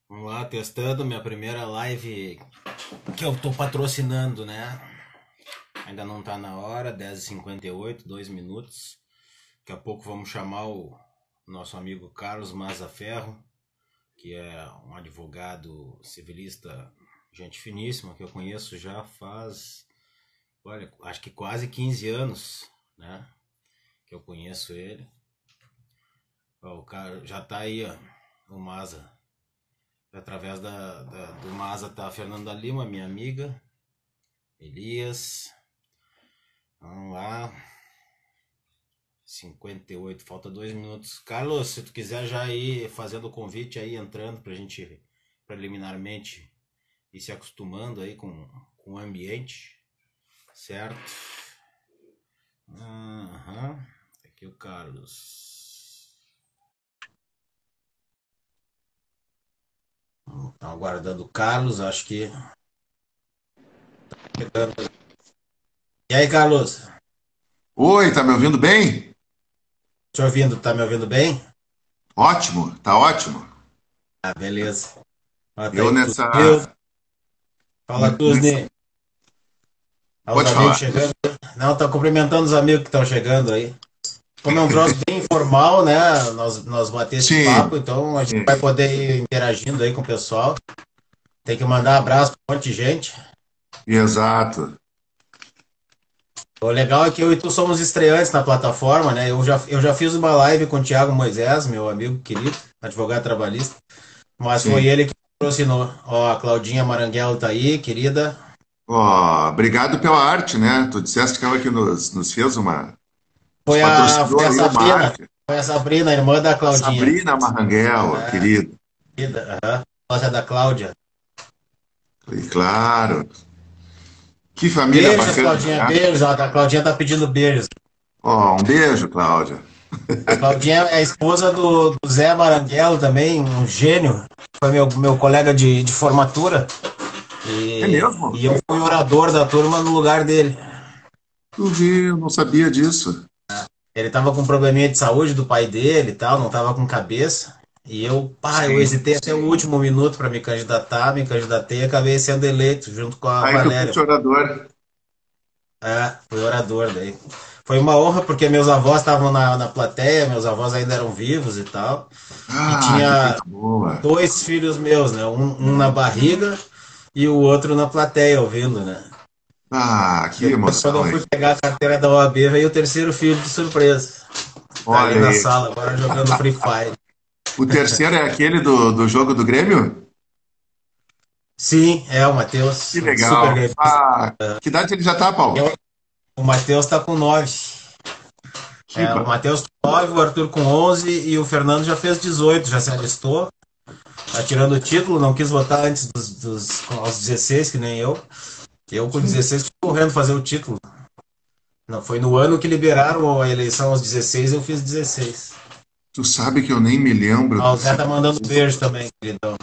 Vamos lá, testando minha primeira live que eu tô patrocinando, né? Ainda não tá na hora, 10h58, 2 minutos. Daqui a pouco vamos chamar o nosso amigo Carlos Mazzaferro, que é um advogado civilista, gente finíssima, que eu conheço já faz, olha, acho que quase 15 anos, né? Que eu conheço ele. Ó, o cara já tá aí, ó, o Mazza. Através do Maza tá a Fernanda Lima, minha amiga. Elias. Vamos lá. 58, falta 2 minutos. Carlos, se tu quiser já ir fazendo o convite aí, entrando pra gente preliminarmente ir se acostumando aí com o ambiente. Certo? Aham. Aqui o Carlos. Estão aguardando o Carlos, acho que. E aí, Carlos? Oi, tá me ouvindo bem? Te ouvindo, tá me ouvindo bem? Ótimo, tá ótimo. Ah, beleza. Ó, tá Eu aí o nessa. Tuznil. Fala, nessa... Tuzni. Olha os Pode amigos falar. chegando. Não, tá cumprimentando os amigos que estão chegando aí. Como é um troço bem informal, né? Nós bater esse papo, Sim, então a gente sim, vai poder ir interagindo aí com o pessoal. Tem que mandar abraço pra um monte de gente. exato. O legal é que eu e tu somos estreantes na plataforma, né? Eu já fiz uma live com o Thiago Moisés, meu amigo querido, advogado trabalhista, mas foi Sim. ele que patrocinou. Ó, a Claudinha Maranguelo tá aí, querida. Ó, obrigado pela arte, né? Tu disseste que ela que nos fez nos Foi a, patrocinou foi a aí uma Sabrina. arte. Foi a Sabrina, irmã da A Claudinha. Sabrina Marranguelo, querida. Querida, aham. Sócia da Cláudia. E claro. Que família Beijos, bacana, Claudinha. né? Beijos. Ó, a Claudinha tá pedindo beijos. Ó, um beijo, Cláudia. A Claudinha é a esposa do Zé Maranguelo também, um gênio. Foi meu colega de formatura. É E mesmo? eu fui orador da turma no lugar dele. Tu viu, não sabia disso. Ele tava com um probleminha de saúde do pai dele e tal, não tava com cabeça. E eu Sim. hesitei até o último minuto para me candidatar, me candidatei e acabei sendo eleito junto com a Aí tu Valéria. fosse orador. Fui orador daí. Foi uma honra porque meus avós estavam na plateia, meus avós ainda eram vivos e tal. E Ah, que tinha coisa boa. dois filhos meus, né? Um na barriga e o outro na plateia ouvindo, né? Ah, que Depois, quando eu emoção, fui hein? pegar a carteira da OAB, veio o terceiro filho de surpresa. Tá ali Olha na aí. sala, agora jogando Free Fire. O terceiro é aquele do jogo do Grêmio? Sim, é o Matheus, Que um super legal. gremista. Ah, que idade ele já tá, Paulo? O Matheus tá com 9. Que O ba... Matheus com 9, o Arthur com 11 e o Fernando já fez 18, já se alistou. Tá tirando o título, não quis votar antes aos 16, que nem eu. Eu com 16 fui correndo fazer o título. Não, foi no ano que liberaram a eleição aos 16, eu fiz 16. Tu sabe que eu nem me lembro Ah, o Zé se tá mandando beijo também, queridão.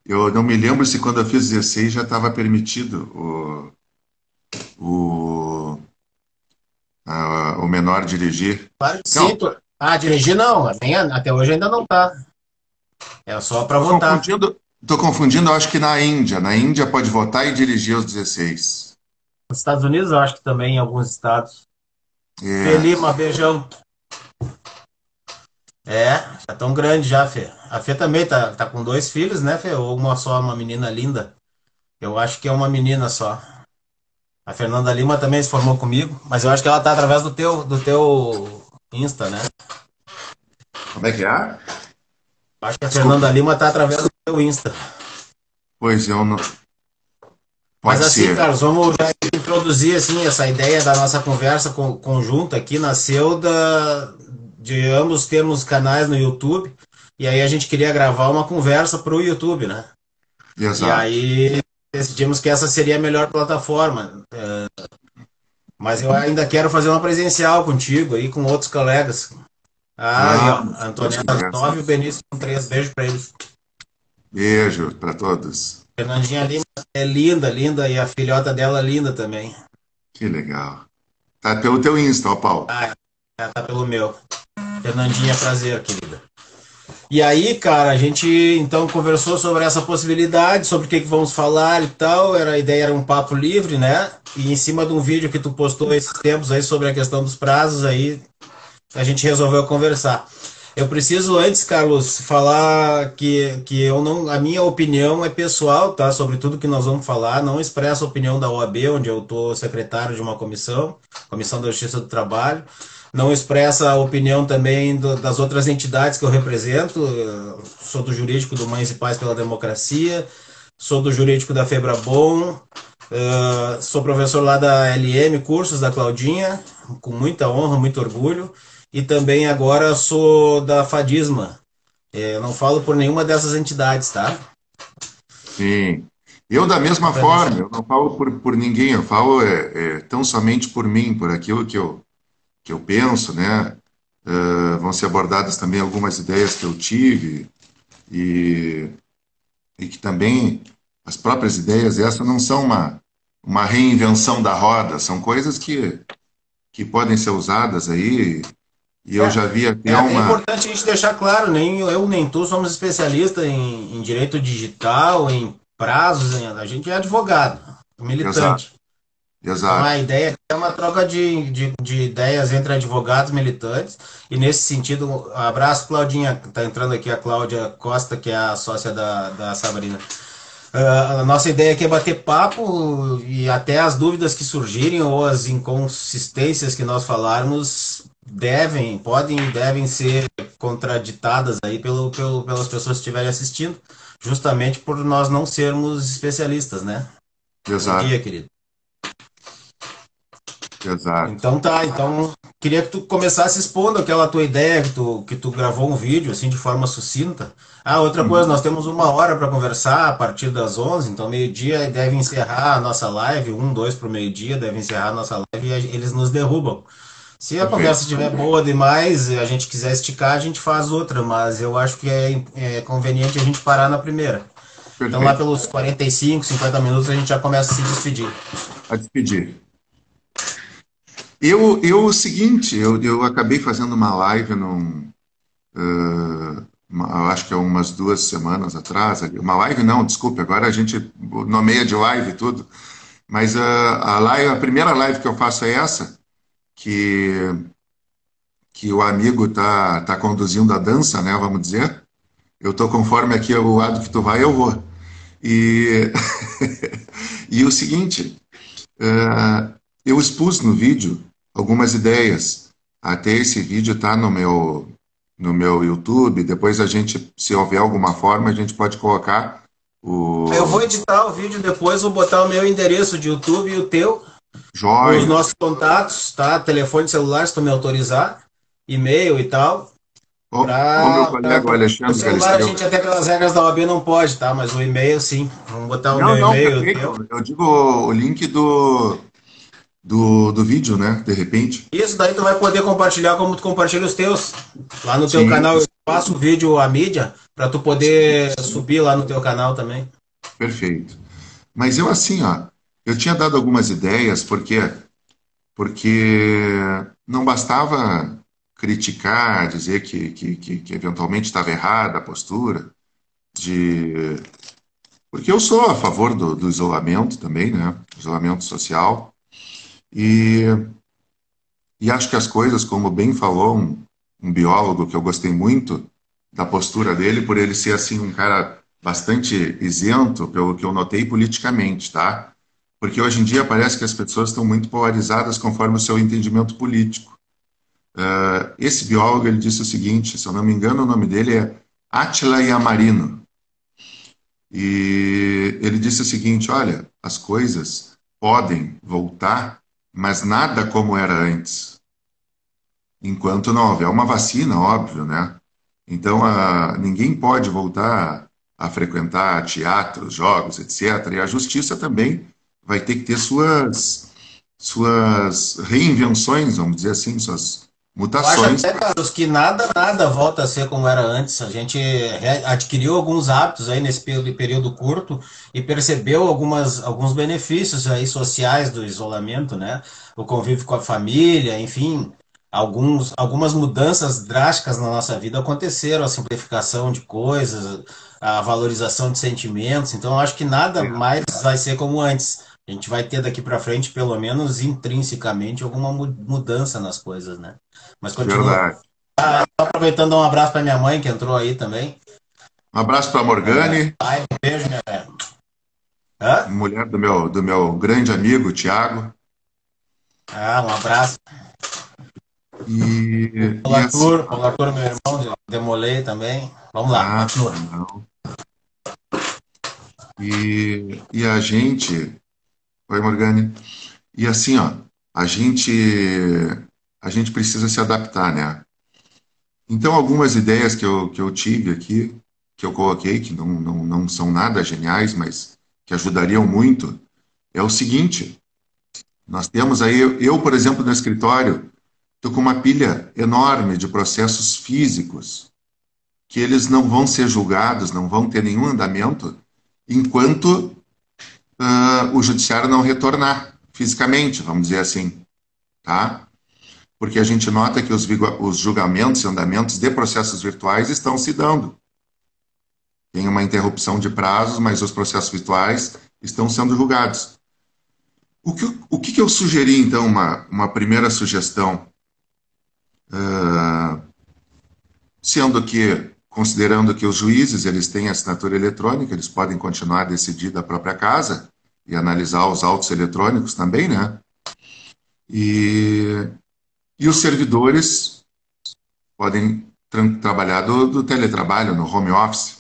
eu não me lembro se quando eu fiz 16 já estava permitido o, o menor dirigir. Claro que sim. Não, Dirigir não, até hoje ainda não tá. É só para tô votar. confundindo, tô confundindo, eu acho que na Índia. Na Índia pode votar e dirigir aos 16. Nos Estados Unidos, eu acho que também em alguns estados. É, Felima, beijão. É, já tão grande já, Fê. A Fê também tá com dois filhos, né, Fê? Ou uma só, uma menina linda. Eu acho que é uma menina só. A Fernanda Lima também se formou comigo, mas eu acho que ela tá através do teu Insta, né? como é que é? Acho que a Desculpa. Fernanda Lima tá através do teu Insta. Pois eu não. Mas Pode assim, ser. Carlos, vamos já introduzir assim essa ideia da nossa conversa conjunta aqui nasceu de ambos termos canais no YouTube e aí a gente queria gravar uma conversa para o YouTube, né? E Exato. aí decidimos que essa seria a melhor plataforma. Mas eu ainda quero fazer uma presencial contigo aí com outros colegas. E ó, Vamos, a vamos Antonieta conversar. 9 e o Benício com 3. Beijo para eles. Beijo para todos. Fernandinha Lima é linda, linda, e a filhota dela linda também. Que legal. Tá pelo teu Insta, ó, Paulo. Ela tá pelo meu. Fernandinha, prazer, querida. E aí, cara, a gente então conversou sobre essa possibilidade, sobre o que vamos falar e tal. A ideia era um papo livre, né? E em cima de um vídeo que tu postou esses tempos aí sobre a questão dos prazos, aí a gente resolveu conversar. Eu preciso antes, Carlos, falar que eu não, a minha opinião é pessoal, tá? Sobre tudo que nós vamos falar, não expresso a opinião da OAB, onde eu tô secretário de uma comissão, Comissão da Justiça do Trabalho. Não expressa a opinião também das outras entidades que eu represento. Eu sou do jurídico do Mães e Pais pela Democracia, sou do jurídico da Febrabom, sou professor lá da LM, cursos da Claudinha, com muita honra, muito orgulho, e também agora sou da Fadisma. Eu não falo por nenhuma dessas entidades, tá? Sim. Eu, da mesma Para deixar. forma, eu não falo por ninguém, eu falo tão somente por mim, por aquilo que eu penso, né? Vão ser abordadas também algumas ideias que eu tive e, e que também as próprias ideias, essas não são uma reinvenção da roda, são coisas que podem ser usadas aí, e eu É, já vi é até até uma. importante a gente deixar claro, nem eu nem tu somos especialistas em direito digital, em prazos, a gente é advogado, Exato, militante. Então a exato. ideia é uma troca de ideias entre advogados militantes, e nesse sentido, abraço, Claudinha, está entrando aqui a Cláudia Costa, que é a sócia da Sabrina. A nossa ideia aqui é bater papo e até as dúvidas que surgirem ou as inconsistências que nós falarmos podem e devem ser contraditadas aí pelas pessoas que estiverem assistindo, justamente por nós não sermos especialistas, né? Bom Exato, dia, querido. exato. Então tá, então queria que tu começasse expondo aquela tua ideia que tu gravou um vídeo assim de forma sucinta. Ah, outra coisa, Uhum. nós temos uma hora para conversar a partir das 11, então meio-dia deve encerrar a nossa live, 2 para o meio-dia deve encerrar a nossa live e eles nos derrubam. Se a conversa Perfeito, estiver boa demais e a gente quiser esticar, a gente faz outra, mas eu acho que é conveniente a gente parar na primeira. Então lá perfeito. pelos 45, 50 minutos a gente já começa a se despedir. A despedir. O seguinte, eu acabei fazendo uma live eu acho que há umas 2 semanas atrás, uma live não, desculpe, agora a gente nomeia de live e tudo, mas a primeira live que eu faço é essa, que, que o amigo tá conduzindo a dança, né, vamos dizer. Eu tô conforme aqui o lado que tu vai, eu vou. E, e o seguinte, eu expus no vídeo algumas ideias. Até esse vídeo está no meu YouTube. Depois a gente, se houver alguma forma, a gente pode colocar Eu o vou editar o vídeo depois, vou botar o meu endereço de YouTube e o teu, os joia. nossos contatos, tá? Telefone celular, se tu me autorizar, e-mail e tal. O meu colega, o O Alexandre celular a Galisteu. gente até pelas regras da OAB não pode, tá? Mas o e-mail sim. Vamos botar o Não, meu não, e-mail e o perfeito. teu. Eu digo o link do vídeo, né? De repente. Isso daí tu vai poder compartilhar como tu compartilha os teus. Lá no teu Sim, canal eu faço o vídeo, a mídia, para tu sim, poder subir lá no teu canal também. perfeito. Mas eu assim, ó, eu tinha dado algumas ideias, porque não bastava criticar, dizer que eventualmente estava errada a postura, de... porque eu sou a favor do isolamento também, né? Isolamento social, e, e acho que as coisas, como bem falou um biólogo que eu gostei muito da postura dele, por ele ser assim um cara bastante isento, pelo que eu notei politicamente, tá? Porque hoje em dia parece que as pessoas estão muito polarizadas conforme o seu entendimento político. Esse biólogo ele disse o seguinte, se eu não me engano, o nome dele é Átila Yamarino. E ele disse o seguinte: olha, as coisas podem voltar, mas nada como era antes, enquanto não houver uma vacina, óbvio, né? Então, ninguém pode voltar a frequentar teatros, jogos, etc. E a justiça também vai ter que ter suas reinvenções, vamos dizer assim, suas Eu acho mutações. até, Carlos, que nada volta a ser como era antes. A gente adquiriu alguns hábitos aí nesse período curto e percebeu alguns benefícios aí sociais do isolamento, né? O convívio com a família, enfim. algumas mudanças drásticas na nossa vida aconteceram, a simplificação de coisas, a valorização de sentimentos. Então, eu acho que nada mais vai ser como antes. A gente vai ter daqui para frente, pelo menos intrinsecamente, alguma mudança nas coisas, né? Mas continua. Verdade. Tô aproveitando, dar um abraço para minha mãe, que entrou aí também. Um abraço para a Morgane, Ai, um beijo, minha velha. Hã? mulher do meu grande amigo, Tiago. Um abraço. E assim, Polatur, meu irmão, demolei também. Vamos lá, continua. não. E a gente. Oi, Morgane. E assim, ó, a gente, a gente precisa se adaptar, né? Então, algumas ideias que eu tive aqui, que eu coloquei, que não são nada geniais, mas que ajudariam muito, é o seguinte: nós temos aí, eu, por exemplo, no escritório, estou com uma pilha enorme de processos físicos, que eles não vão ser julgados, não vão ter nenhum andamento, enquanto o judiciário não retornar fisicamente, vamos dizer assim, tá? Porque a gente nota que os julgamentos e andamentos de processos virtuais estão se dando. Tem uma interrupção de prazos, mas os processos virtuais estão sendo julgados. O que eu sugeri, então, uma primeira sugestão, sendo que, considerando que os juízes eles têm assinatura eletrônica, eles podem continuar a decidir da própria casa e analisar os autos eletrônicos também, né? E os servidores podem trabalhar do teletrabalho, no home office.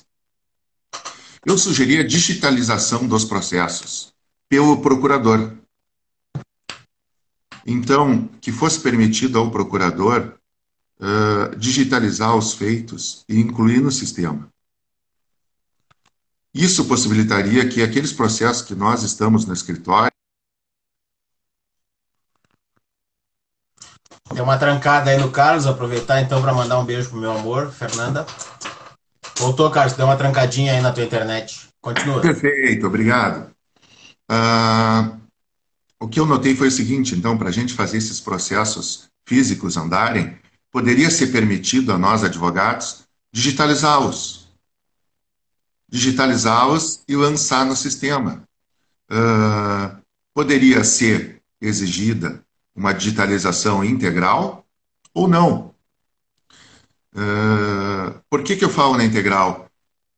Eu sugeri a digitalização dos processos pelo procurador. Então, que fosse permitido ao procurador digitalizar os feitos e incluir no sistema. Isso possibilitaria que aqueles processos que nós estamos no escritório. Deu uma trancada aí no Carlos, aproveitar então para mandar um beijo pro meu amor, Fernanda. Voltou, Carlos, deu uma trancadinha aí na tua internet. Continua. Perfeito, obrigado. Ah, o que eu notei foi o seguinte, então, para a gente fazer esses processos físicos andarem, poderia ser permitido a nós, advogados, digitalizá-los. Digitalizá-los e lançar no sistema. Poderia ser exigida uma digitalização integral ou não. Por que eu falo na integral?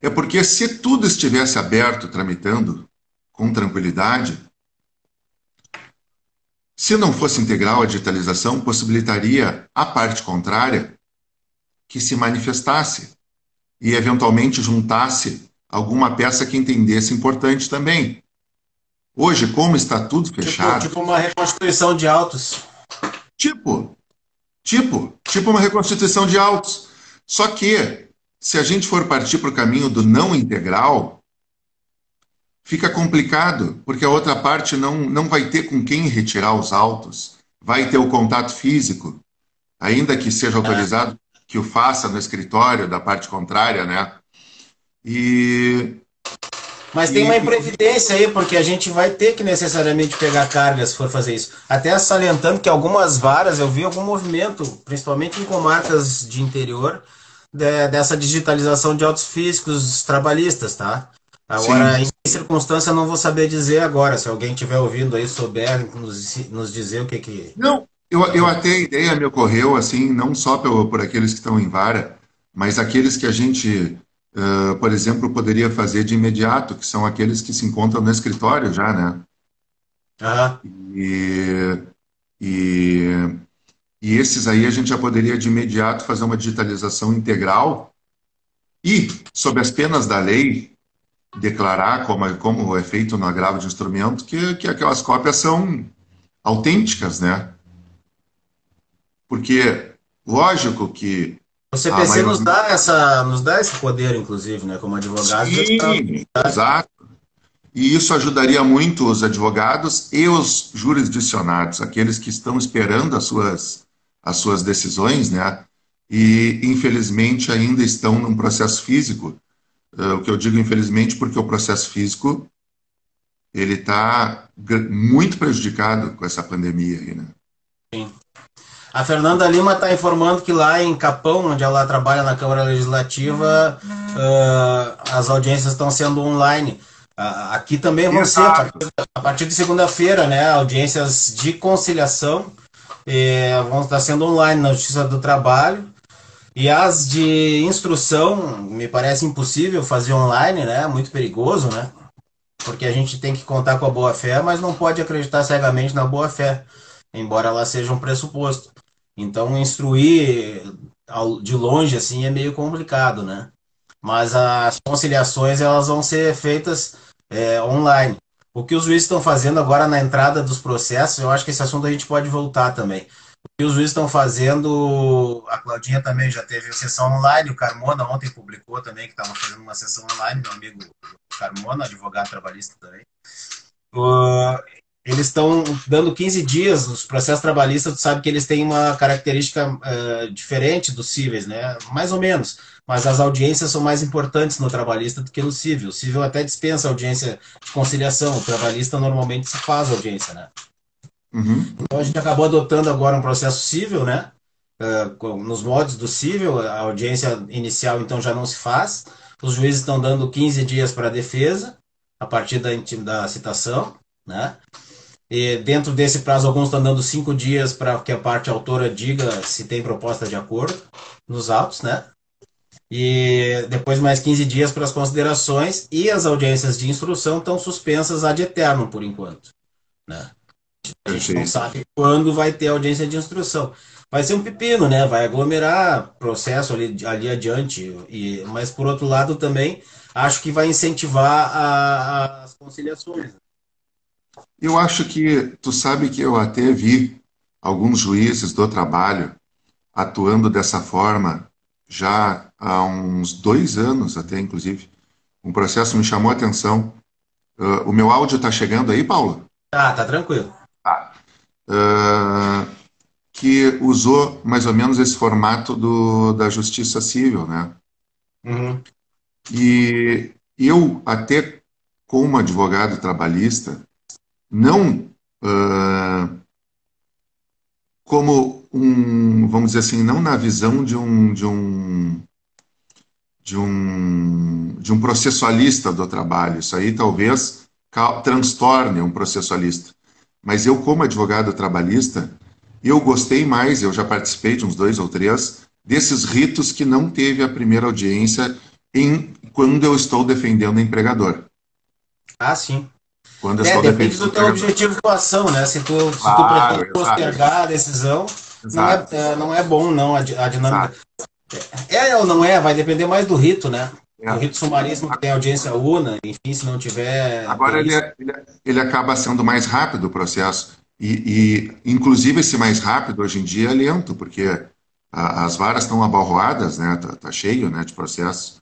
É porque se tudo estivesse aberto, tramitando com tranquilidade, se não fosse integral a digitalização, possibilitaria a parte contrária que se manifestasse e, eventualmente, juntasse alguma peça que entendesse importante também. Hoje, como está tudo fechado... Tipo uma reconstituição de autos. Tipo uma reconstituição de autos. Só que, se a gente for partir para o caminho do não integral, fica complicado, porque a outra parte não vai ter com quem retirar os autos, vai ter o contato físico, ainda que seja autorizado que o faça no escritório da parte contrária, né? Mas tem uma imprevidência aí, porque a gente vai ter que necessariamente pegar carga se for fazer isso. Até salientando que algumas varas, eu vi algum movimento, principalmente em comarcas de interior, dessa digitalização de autos físicos trabalhistas, tá? Agora, Sim. em que circunstância, eu não vou saber dizer agora. Se alguém estiver ouvindo aí, souber nos dizer o que que... Não, eu até a ideia me ocorreu, assim, não só por aqueles que estão em vara, mas aqueles que a gente, por exemplo, poderia fazer de imediato, que são aqueles que se encontram no escritório já, né? Aham. E, e, e esses aí a gente já poderia de imediato fazer uma digitalização integral e, sob as penas da lei, declarar, como é feito no agravo de instrumento, que aquelas cópias são autênticas, né? Porque, lógico que O a CPC maioria... nos dá esse poder, inclusive, né? Como advogado. Sim, exato. E isso ajudaria muito os advogados e os jurisdicionados, aqueles que estão esperando as suas decisões, né? E, infelizmente, ainda estão num processo físico. O que eu digo infelizmente porque o processo físico ele está muito prejudicado com essa pandemia aí, né? Sim. A Fernanda Lima está informando que lá em Capão, onde ela trabalha na Câmara Legislativa, as audiências estão sendo online. Aqui também vão ser, Exato. a partir de segunda-feira, né? Audiências de conciliação vão estar sendo online na Justiça do Trabalho. E as de instrução, me parece impossível fazer online, né? Muito perigoso, né? Porque a gente tem que contar com a boa-fé, mas não pode acreditar cegamente na boa-fé, embora ela seja um pressuposto. Então, instruir de longe, assim, é meio complicado, né? Mas as conciliações, elas vão ser feitas online. O que os juízes estão fazendo agora na entrada dos processos, eu acho que esse assunto a gente pode voltar também. O que os juízes estão fazendo, a Claudinha também já teve sessão online, o Carmona ontem publicou também que estava fazendo uma sessão online, meu amigo Carmona, advogado trabalhista também. Uh, Eles estão dando 15 dias, os processos trabalhistas, tu sabe que eles têm uma característica diferente dos cíveis, né? Mais ou menos. Mas as audiências são mais importantes no trabalhista do que no civil. O civil até dispensa audiência de conciliação, o trabalhista normalmente se faz audiência, né? Uhum. Então a gente acabou adotando agora um processo civil, né? Nos modos do civil, a audiência inicial então já não se faz. Os juízes estão dando 15 dias para a defesa, a partir da citação, né? E dentro desse prazo, alguns estão dando 5 dias para que a parte autora diga se tem proposta de acordo nos autos, né? E depois mais 15 dias para as considerações e as audiências de instrução estão suspensas ad eternum por enquanto, né? A gente não Perfeito. sabe quando vai ter audiência de instrução. Vai ser um pepino, né? Vai aglomerar processo ali adiante. Mas, por outro lado, também acho que vai incentivar as conciliações. Eu acho que tu sabe que eu até vi alguns juízes do trabalho atuando dessa forma já há uns 2 anos, até inclusive. Um processo me chamou a atenção. O meu áudio está chegando aí, Paulo? Tá tranquilo. Ah, que usou mais ou menos esse formato da justiça civil, né? Uhum. E eu, até como advogado trabalhista, não como vamos dizer assim, não na visão de um processualista do trabalho. Isso aí talvez transtorne um processualista. Mas eu, como advogado trabalhista, eu gostei mais, eu já participei de uns 2 ou 3, desses ritos que não teve a primeira audiência quando eu estou defendendo o empregador. Ah, sim. Quando eu estou Depende defendendo o do teu empregador. objetivo com a ação, né? Se tu pretende Claro, exato, postergar a decisão, exato, não é bom, não, a dinâmica. exato. É ou não é, vai depender mais do rito, né? O É. rito sumaríssimo que tem audiência una, enfim, se não tiver Agora perícia. ele acaba sendo mais rápido o processo. Inclusive, esse mais rápido hoje em dia é lento, porque as varas estão abalroadas, né? Tá cheio, né, de processos.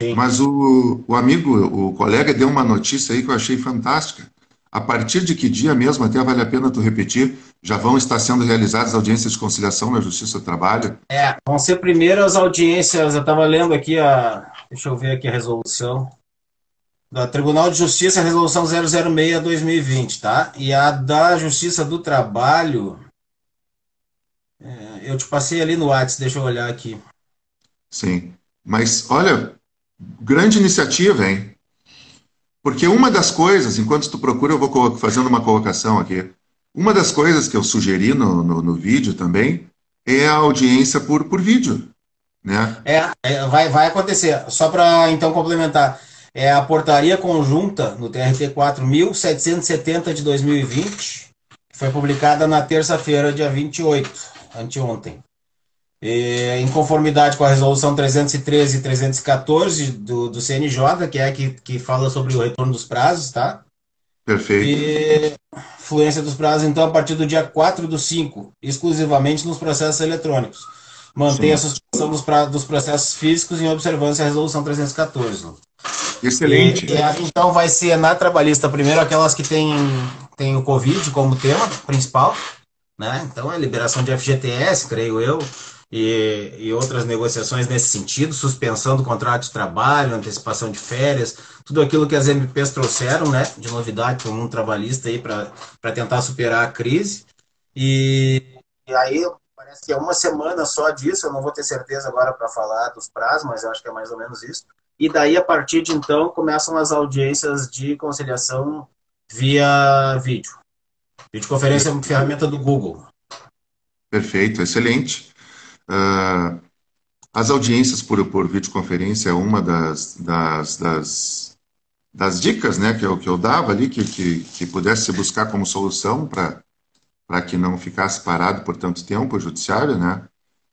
Sim. Mas o amigo, o colega deu uma notícia aí que eu achei fantástica. A partir de que dia mesmo, até vale a pena tu repetir, já vão estar sendo realizadas audiências de conciliação na Justiça do Trabalho? Vão ser primeiro as audiências, eu estava lendo aqui deixa eu ver aqui a resolução, da Tribunal de Justiça, a resolução 006/2020, tá? E a da Justiça do Trabalho, eu te passei ali no WhatsApp, deixa eu olhar aqui. Sim. Mas, olha, grande iniciativa, hein? Porque uma das coisas, enquanto tu procura, eu vou fazendo uma colocação aqui. Uma das coisas que eu sugeri no vídeo também é a audiência por vídeo, né? Vai acontecer. Só para então complementar, é a portaria conjunta no TRT 4.770 de 2020, que foi publicada na terça-feira, dia 28, anteontem. Em conformidade com a resolução 313 e 314 do CNJ, que é a que fala sobre o retorno dos prazos, tá? Perfeito. E fluência dos prazos, então, a partir do dia 4/5, exclusivamente nos processos eletrônicos. Mantém a Sim. suspensão dos processos físicos em observância à resolução 314. Excelente. Então, vai ser na trabalhista, primeiro, aquelas que têm o Covid como tema principal, né? Então, a liberação de FGTS, creio eu, e outras negociações nesse sentido, suspensão do contrato de trabalho, antecipação de férias, tudo aquilo que as MPs trouxeram, né, de novidade para o mundo trabalhista aí para tentar superar a crise. E aí parece que é uma semana só disso, eu não vou ter certeza agora para falar dos prazos, mas eu acho que é mais ou menos isso. E daí, a partir de então, começam as audiências de conciliação via vídeo. Videoconferência é uma ferramenta do Google. Perfeito, excelente. Ah, as audiências por videoconferência é uma das dicas, né, que eu dava ali, que pudesse buscar como solução para que não ficasse parado por tanto tempo o judiciário, né?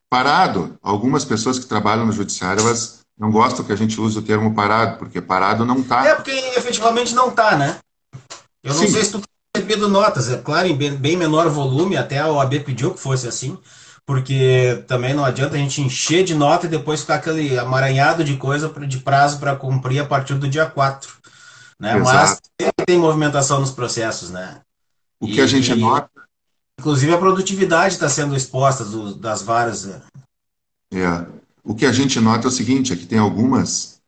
Parado, algumas pessoas que trabalham no judiciário, elas não gostam que a gente use o termo parado, porque parado não É está. porque efetivamente não está, né? Eu não sei Sim, se tu tem recebido notas, é claro, em bem menor volume, até a OAB pediu que fosse assim, porque também não adianta a gente encher de nota e depois ficar aquele amaranhado de coisa de prazo para cumprir a partir do dia 4, né? Mas exato. tem movimentação nos processos, né? O que a gente E nota inclusive a produtividade está sendo exposta das varas, né? é, o que a gente nota é o seguinte, é que tem algumas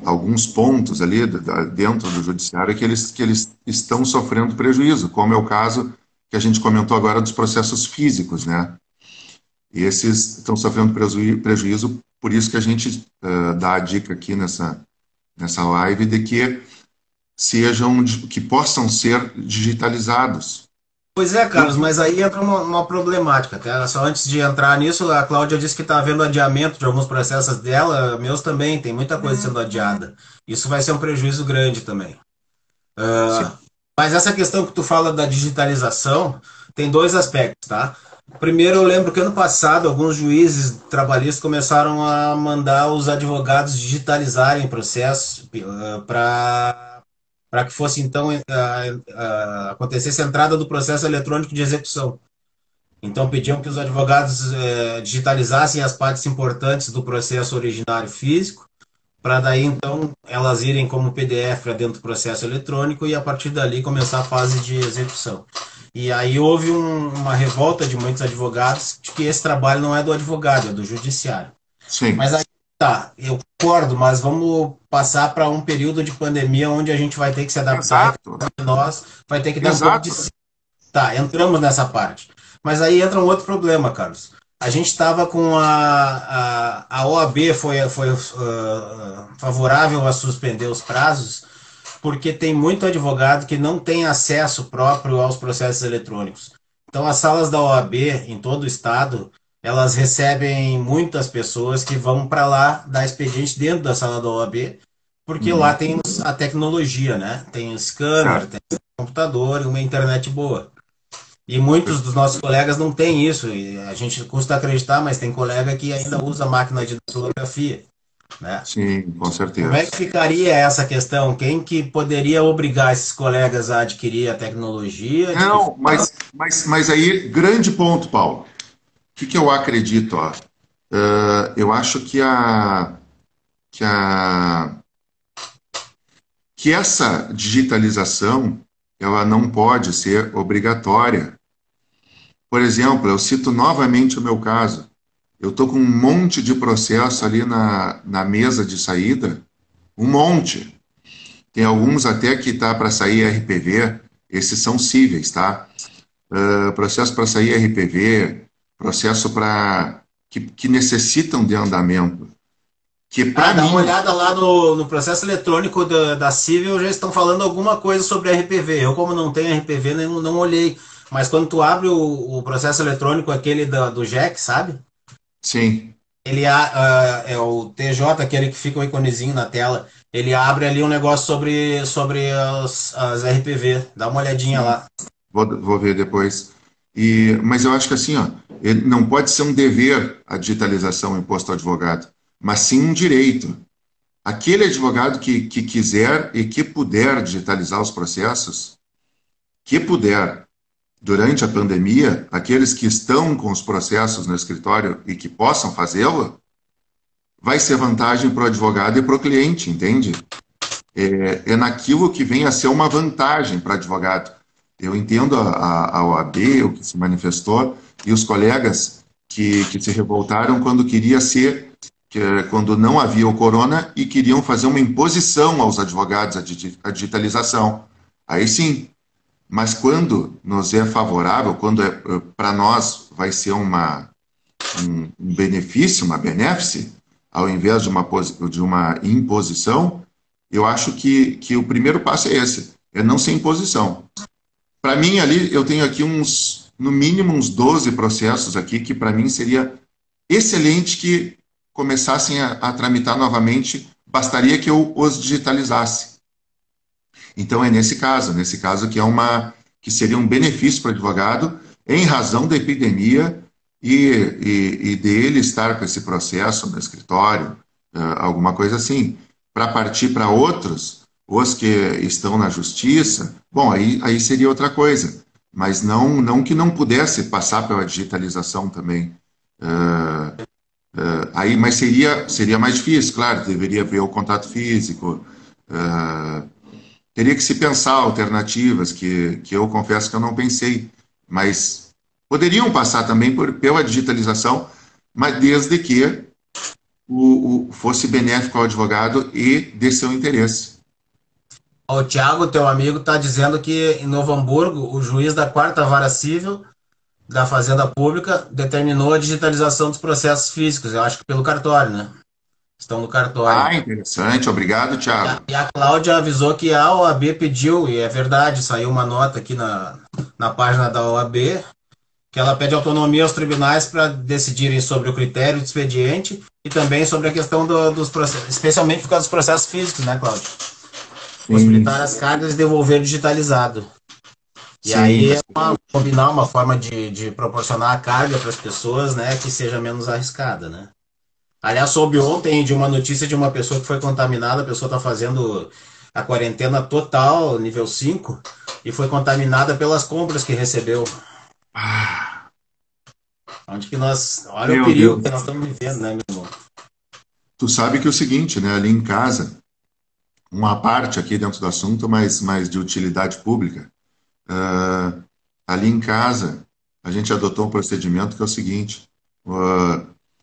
alguns pontos ali dentro do judiciário que eles estão sofrendo prejuízo, como é o caso que a gente comentou agora dos processos físicos, né? E esses estão sofrendo prejuízo, por isso que a gente dá a dica aqui nessa live de que possam ser digitalizados. Pois é, Eu, Carlos, mas aí entra uma problemática. Até só antes de entrar nisso, a Cláudia disse que está havendo adiamento de alguns processos dela, meus também, tem muita coisa sendo adiada. Isso vai ser um prejuízo grande também. sim, Mas essa questão que tu fala da digitalização tem dois aspectos, tá? Primeiro, eu lembro que ano passado alguns juízes trabalhistas começaram a mandar os advogados digitalizarem processos para que fosse então acontecesse a entrada do processo eletrônico de execução. Então pediam que os advogados digitalizassem as partes importantes do processo originário físico, para daí então elas irem como PDF para dentro do processo eletrônico e a partir dali começar a fase de execução. E aí houve uma revolta de muitos advogados de que esse trabalho não é do advogado, é do judiciário. sim, Mas aí tá, eu concordo, mas vamos passar para um período de pandemia onde a gente vai ter que se adaptar exato, e nós vai ter que dar um pouco de. exato. Tá, entramos nessa parte. Mas aí entra um outro problema, Carlos. A gente estava com a OAB foi favorável a suspender os prazos, porque tem muito advogado que não tem acesso próprio aos processos eletrônicos. Então, as salas da OAB em todo o estado, elas recebem muitas pessoas que vão para lá dar expediente dentro da sala da OAB, porque lá Uhum, tem a tecnologia, né? Tem o scanner, certo. tem o computador e uma internet boa. E muitos dos nossos colegas não têm isso. E a gente custa acreditar, mas tem colega que ainda usa máquina de datilografia, né? Sim, com Como é certeza. que ficaria essa questão? Quem que poderia obrigar esses colegas a adquirir a tecnologia? De que Não, mas aí, grande ponto, Paulo. O que eu acredito? Ó? Eu acho que, a, que essa digitalização ela não pode ser obrigatória. Por exemplo, eu cito novamente o meu caso. Eu estou com um monte de processo ali na mesa de saída, um monte. Tem alguns até que está para sair RPV, esses são cíveis, tá? Processo para sair RPV, processo que necessitam de andamento. Que para dá uma mim, olhada lá no processo eletrônico da Civil, já estão falando alguma coisa sobre RPV. Eu, como não tenho RPV, não olhei. Mas quando tu abre o processo eletrônico, aquele do JEC, sabe? sim, Ele é o TJ, aquele que fica o iconezinho na tela. Ele abre ali um negócio sobre as RPV. Dá uma olhadinha sim, lá. vou ver depois. Mas eu acho que assim, ó, ele não pode ser um dever a digitalização imposto ao advogado, mas sim um direito. Aquele advogado que quiser e que puder digitalizar os processos, que puder, durante a pandemia, aqueles que estão com os processos no escritório e que possam fazê-lo, vai ser vantagem para o advogado e para o cliente, entende? É naquilo que vem a ser uma vantagem para o advogado. Eu entendo a OAB, o que se manifestou, e os colegas que se revoltaram quando queria ser, quando não havia o corona e queriam fazer uma imposição aos advogados a digitalização. Aí sim. mas quando nos é favorável, quando para nós vai ser um benefício, uma benéfice, ao invés de uma imposição, eu acho que o primeiro passo é esse, é não ser imposição. Para mim, ali, eu tenho aqui no mínimo uns 12 processos aqui que para mim seria excelente que começassem a tramitar novamente, bastaria que eu os digitalizasse. Então é nesse caso que seria um benefício para o advogado em razão da epidemia e dele estar com esse processo no escritório, alguma coisa assim, para partir para outros, os que estão na justiça, bom, aí seria outra coisa, mas não que não pudesse passar pela digitalização também. Mas seria mais difícil, claro, deveria haver o contato físico, teria que se pensar alternativas que eu confesso que eu não pensei, mas poderiam passar também pela digitalização, mas desde que fosse benéfico ao advogado e de seu interesse. O Thiago, teu amigo, está dizendo que em Novo Hamburgo, o juiz da Quarta Vara Civil da Fazenda Pública determinou a digitalização dos processos físicos, eu acho que pelo cartório, né? Estão no cartório. Ah, interessante. Obrigado, Thiago. E a Cláudia avisou que a OAB pediu, e é verdade, saiu uma nota aqui na página da OAB, que ela pede autonomia aos tribunais para decidirem sobre o critério de expediente e também sobre a questão dos processos, especialmente por causa dos processos físicos, né, Cláudia? Possibilitar as cargas e devolver digitalizado. E aí é combinar uma forma de proporcionar a carga para as pessoas, né, que seja menos arriscada, né? Aliás, soube ontem de uma notícia de uma pessoa que foi contaminada, a pessoa está fazendo a quarentena total, nível 5, e foi contaminada pelas compras que recebeu. Onde que olha meu o perigo Deus. Que nós estamos vivendo, né, meu irmão? Tu sabe que é o seguinte, né, ali em casa, uma parte aqui dentro do assunto, mas de utilidade pública, ali em casa, a gente adotou um procedimento que é o seguinte,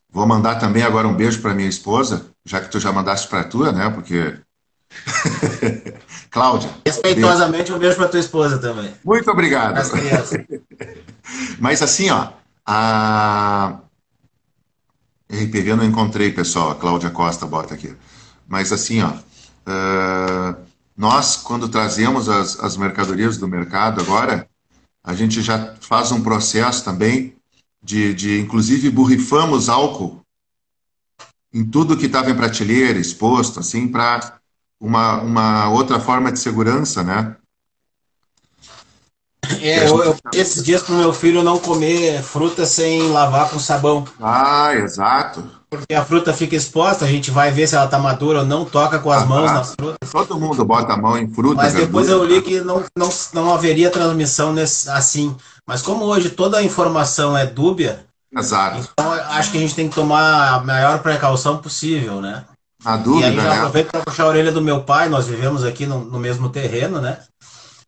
vou mandar também agora um beijo para minha esposa, já que tu já mandaste para a tua, né? Porque Cláudia. Respeitosamente, um beijo para tua esposa também. Muito obrigado. Mas assim, ó, a RPV eu não encontrei, pessoal. A Cláudia Costa bota aqui. Mas assim, ó, nós quando trazemos as mercadorias do mercado agora, a gente já faz um processo também inclusive, borrifamos álcool em tudo que estava em prateleira, exposto, assim, para uma outra forma de segurança, né? Eu esses dias para o meu filho não comer fruta sem lavar com sabão. Ah, exato. Porque a fruta fica exposta, a gente vai ver se ela está madura ou não, toca com as mãos nas frutas. Todo mundo bota a mão em fruta. Mas depois eu li que não haveria transmissão assim. Mas como hoje toda a informação é dúbia, exato. Então acho que a gente tem que tomar a maior precaução possível, né? A dúvida, e aí já aproveito para puxar a orelha do meu pai, nós vivemos aqui no mesmo terreno, né?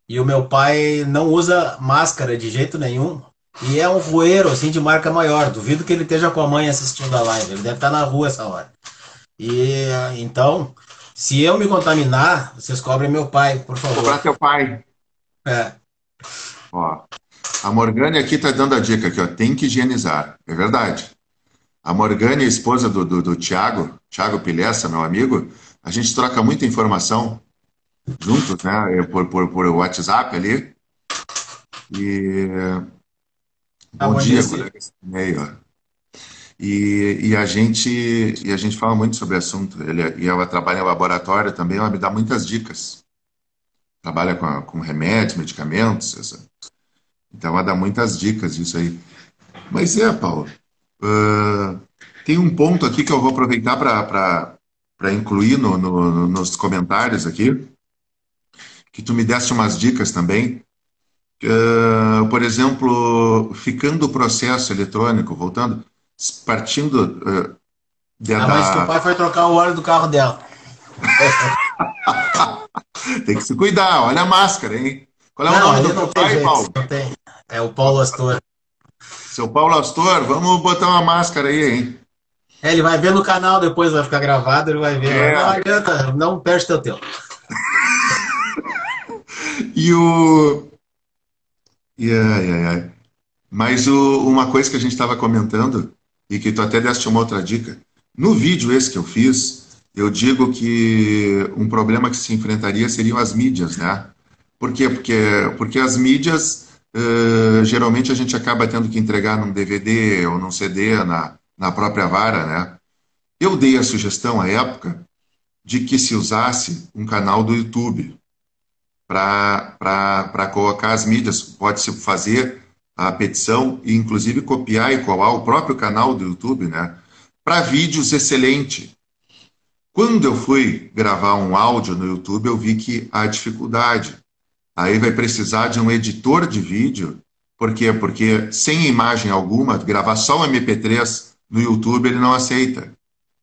E o meu pai não usa máscara de jeito nenhum. E é um voeiro, assim, de marca maior. Duvido que ele esteja com a mãe assistindo a live. Ele deve estar na rua essa hora. E então, se eu me contaminar, vocês cobrem meu pai, por favor. Cobrar teu pai. É. Ó, a Morgane aqui está dando a dica aqui, ó. Tem que higienizar. É verdade. A Morgane, a esposa do Thiago Pilessa, meu amigo, a gente troca muita informação juntos, né? Por WhatsApp ali. E bom dia, colega. E a gente fala muito sobre o assunto. Ela trabalha em laboratório também, ela me dá muitas dicas. Trabalha com remédios, medicamentos. Então ela dá muitas dicas disso aí. Mas Paulo, tem um ponto aqui que eu vou aproveitar para incluir nos comentários aqui, que tu me desse umas dicas também. Por exemplo, ficando o processo eletrônico, partindo mas que o pai foi trocar o óleo do carro dela. Tem que se cuidar, olha a máscara, hein? Qual é o nome do teu pai, Paulo? Não tem. É o Paulo Astor. Seu Paulo Astor, vamos botar uma máscara aí, hein? Ele vai ver no canal, depois vai ficar gravado, ele vai ver. Não adianta, não perde teu tempo. Ai, ai, ai. Mas uma coisa que a gente estava comentando, e que tu até deste uma outra dica, no vídeo esse que eu fiz, eu digo que um problema que se enfrentaria seriam as mídias, né? Por quê? Porque as mídias, geralmente a gente acaba tendo que entregar num DVD ou num CD na própria vara, né? Eu dei a sugestão à época de que se usasse um canal do YouTube para colocar as mídias. Pode-se fazer a petição e, inclusive, copiar e colar o próprio canal do YouTube, né? Para vídeos, excelente. Quando eu fui gravar um áudio no YouTube, eu vi que há dificuldade. Aí vai precisar de um editor de vídeo. Por quê? Porque sem imagem alguma, gravar só um MP3 no YouTube, ele não aceita.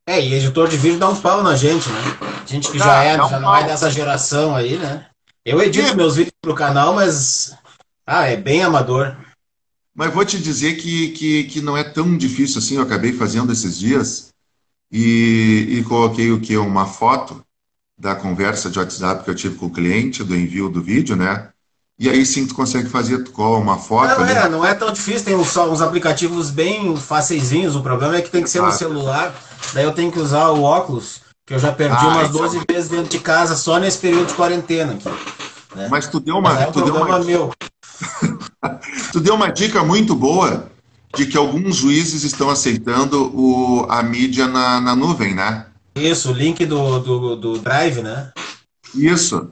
E editor de vídeo dá um pau na gente, né? Gente que Dá já um não é pau. dessa geração aí, né? Eu É, edito meus vídeos pro canal, mas é bem amador. mas vou te dizer que não é tão difícil assim. Eu acabei fazendo esses dias e coloquei o que? Uma foto da conversa de WhatsApp que eu tive com o cliente, do envio do vídeo, né? E aí sim tu consegue fazer, tu cola uma foto ali. Não é tão difícil, tem uns aplicativos bem faceizinhos. O problema é que tem que ser no Exato. celular, daí eu tenho que usar o óculos, que eu já perdi Ah, umas então. 12 vezes dentro de casa só nesse período de quarentena aqui, né? Mas Mas é um problema meu. tu deu uma dica muito boa de que alguns juízes estão aceitando a mídia na nuvem, né? Isso, o link do Drive, né? Isso.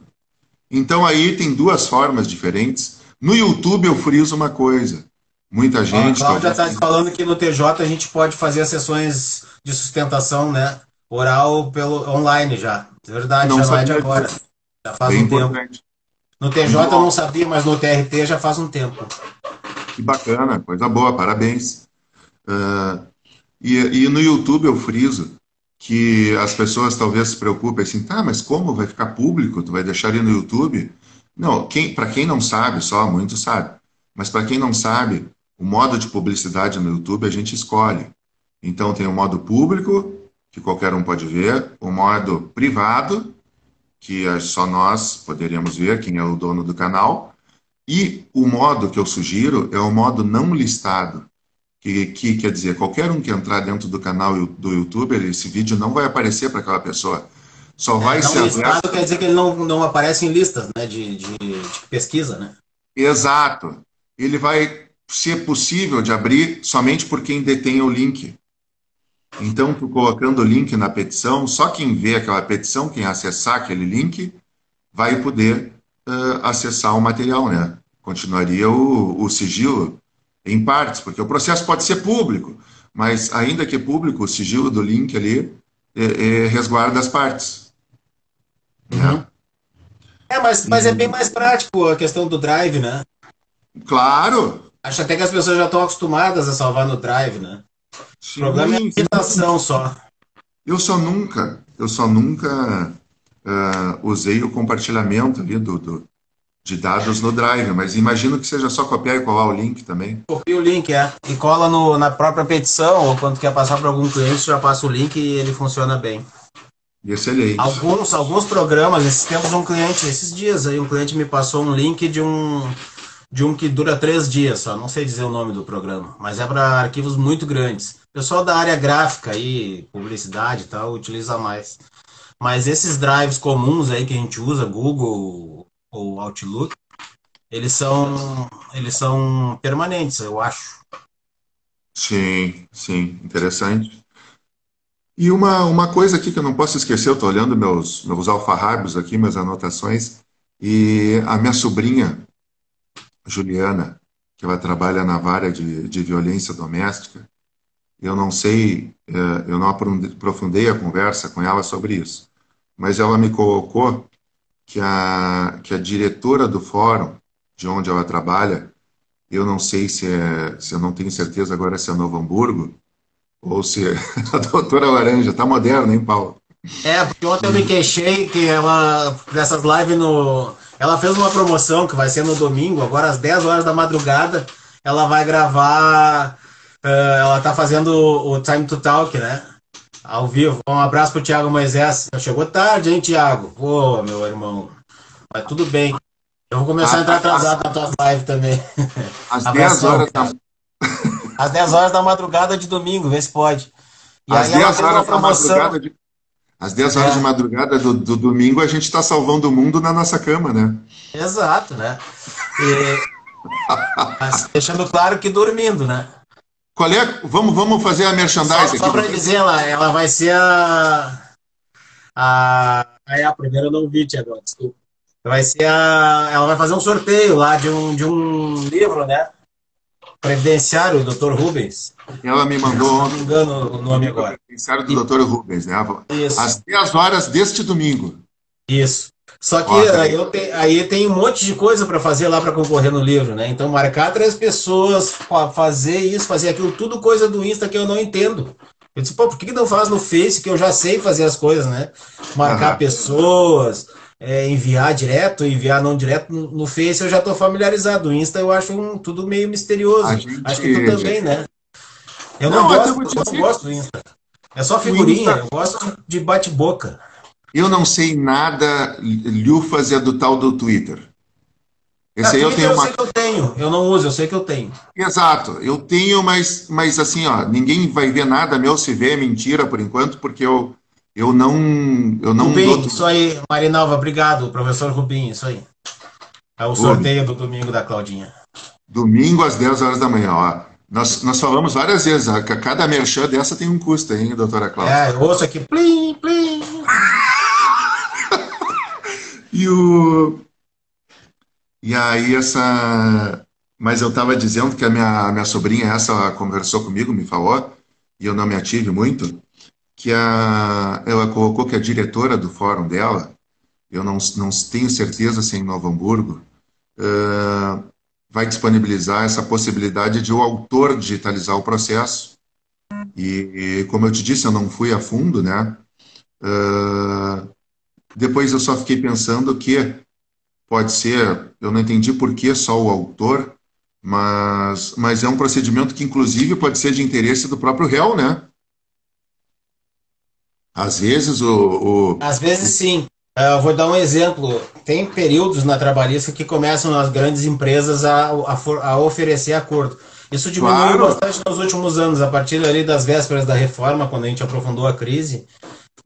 Então aí tem duas formas diferentes. No YouTube eu friso uma coisa. Muita Ó, a gente Cláudia talvez está falando que no TJ a gente pode fazer as sessões de sustentação, né? Oral pelo online já. Verdade, não já não é de sabia agora. disso. Já faz Bem um tempo. importante. No TJ eu não Bom, sabia, mas no TRT já faz um tempo. que bacana, coisa boa, parabéns. Ah, e no YouTube eu friso que as pessoas talvez se preocupem assim, tá, mas como vai ficar público? Tu vai deixar ele no YouTube? Não, para quem não sabe, só muito sabe, mas para quem não sabe, o modo de publicidade no YouTube a gente escolhe. Então tem o modo público, que qualquer um pode ver, o modo privado, que só nós poderíamos ver, quem é o dono do canal, e o modo que eu sugiro é o modo não listado, que quer dizer, qualquer um que entrar dentro do canal do YouTube, esse vídeo não vai aparecer para aquela pessoa. Só vai Não ser listado aberto. quer dizer que ele não aparece em listas, né, de pesquisa, né? Exato. Ele vai ser possível de abrir somente por quem detém o link. Então, tu colocando o link na petição, só quem vê aquela petição, quem acessar aquele link, vai poder acessar o material, né? Continuaria o sigilo em partes, porque o processo pode ser público, mas ainda que público, o sigilo do link ali resguarda as partes, Uhum. né? Mas é bem mais prático a questão do Drive, né? Claro, Acho até que as pessoas já estão acostumadas a salvar no Drive, né? O problema é a sim, sim. limitação só. Eu só nunca usei o compartilhamento ali de dados no Drive, mas imagino que seja só copiar e colar o link também. Copia o link, e cola na própria petição, ou quando quer passar para algum cliente, já passa o link e ele funciona bem. Excelente. Alguns programas, esses tempos, esses dias aí, um cliente me passou um link de um que dura 3 dias só, não sei dizer o nome do programa, mas é para arquivos muito grandes. O pessoal da área gráfica aí, publicidade e tal, utiliza mais. Mas esses drives comuns aí que a gente usa, Google ou Outlook, eles são permanentes, eu acho. Sim, sim, interessante. E uma coisa aqui que eu não posso esquecer, eu estou olhando meus alfarrábios aqui, minhas anotações, e a minha sobrinha, Juliana, que ela trabalha na vara de violência doméstica, eu não sei, eu não aprofundei a conversa com ela sobre isso, mas ela me colocou que a diretora do fórum, de onde ela trabalha, eu não sei se eu não tenho certeza agora se é Novo Hamburgo, ou se a doutora Laranja, tá moderna, hein, Paulo? Porque ontem eu me queixei que dessas lives ela fez uma promoção que vai ser no domingo, agora às 10 horas da madrugada, ela vai gravar, ela tá fazendo o Time to Talk, né? Ao vivo. Um abraço pro Thiago Moisés. Chegou tarde, hein, Thiago? Pô, meu irmão. Mas tudo bem. Eu vou começar a entrar atrasado na tua live também. Às 10 Abração, horas da, cara. Às 10 horas da madrugada de domingo, vê se pode. E às aí ela 10 fez uma horas da promoção. madrugada às 10 horas de É, madrugada do domingo, a gente está salvando o mundo na nossa cama, né? exato, né? E, mas deixando claro que dormindo, né? Qual é? Vamos fazer a merchandising Só aqui. para dizer, ela vai ser a primeira eu não vi, Tiago, desculpa. Vai ser ela vai fazer um sorteio lá de um livro, né? Previdenciário, o Dr. Rubens. Ela me mandou Se não me ontem engano o o nome livro agora. credenciário do E- Dr. Rubens, né? Isso, Às 10 horas deste domingo. isso. Só que Ó, peraí. aí tem um monte de coisa para fazer lá para concorrer no livro, né? Então, marcar 3 pessoas, fazer isso, fazer aquilo, tudo coisa do Insta que eu não entendo. Eu disse, pô, por que não faz no Face, que eu já sei fazer as coisas, né? Marcar Aham. pessoas, enviar direto, enviar não direto. No Face eu já estou familiarizado. No Insta eu acho tudo meio A misterioso. Acho que tu gente. também, né? Eu não Não, até gosto, vou te eu não dizer, gosto do Insta. É só o figurinha, Insta. eu gosto de bate-boca. Eu não sei nada lufas é do tal do Twitter. Esse aí eu Twitter tenho eu uma. sei que eu tenho, eu não uso, eu sei que eu tenho. Exato, eu tenho, mas assim, ó, ninguém vai ver nada meu se vê, é mentira por enquanto, porque eu não, eu não dou Rubim, isso aí, Marinalva, obrigado, professor Rubim, isso aí. É o tudo. sorteio do domingo da Claudinha. Domingo às 10 horas da manhã, ó. Nós falamos várias vezes, ó, que cada merchan dessa tem um custo, hein, doutora Cláudia? Eu ouço aqui, plim, plim. E o. E aí essa. Mas eu estava dizendo que a minha sobrinha, essa conversou comigo, me falou, e eu não me ative muito, que ela colocou que a diretora do fórum dela, eu não tenho certeza se é em Novo Hamburgo, vai disponibilizar essa possibilidade de o autor digitalizar o processo. E como eu te disse, eu não fui a fundo, né? Depois eu só fiquei pensando que pode ser, eu não entendi por que só o autor, mas é um procedimento que inclusive pode ser de interesse do próprio réu, né? Às vezes Às vezes sim. Eu vou dar um exemplo. Tem períodos na trabalhista que começam as grandes empresas a oferecer acordo. Isso diminuiu claro, bastante nos últimos anos, a partir ali das vésperas da reforma, quando a gente aprofundou a crise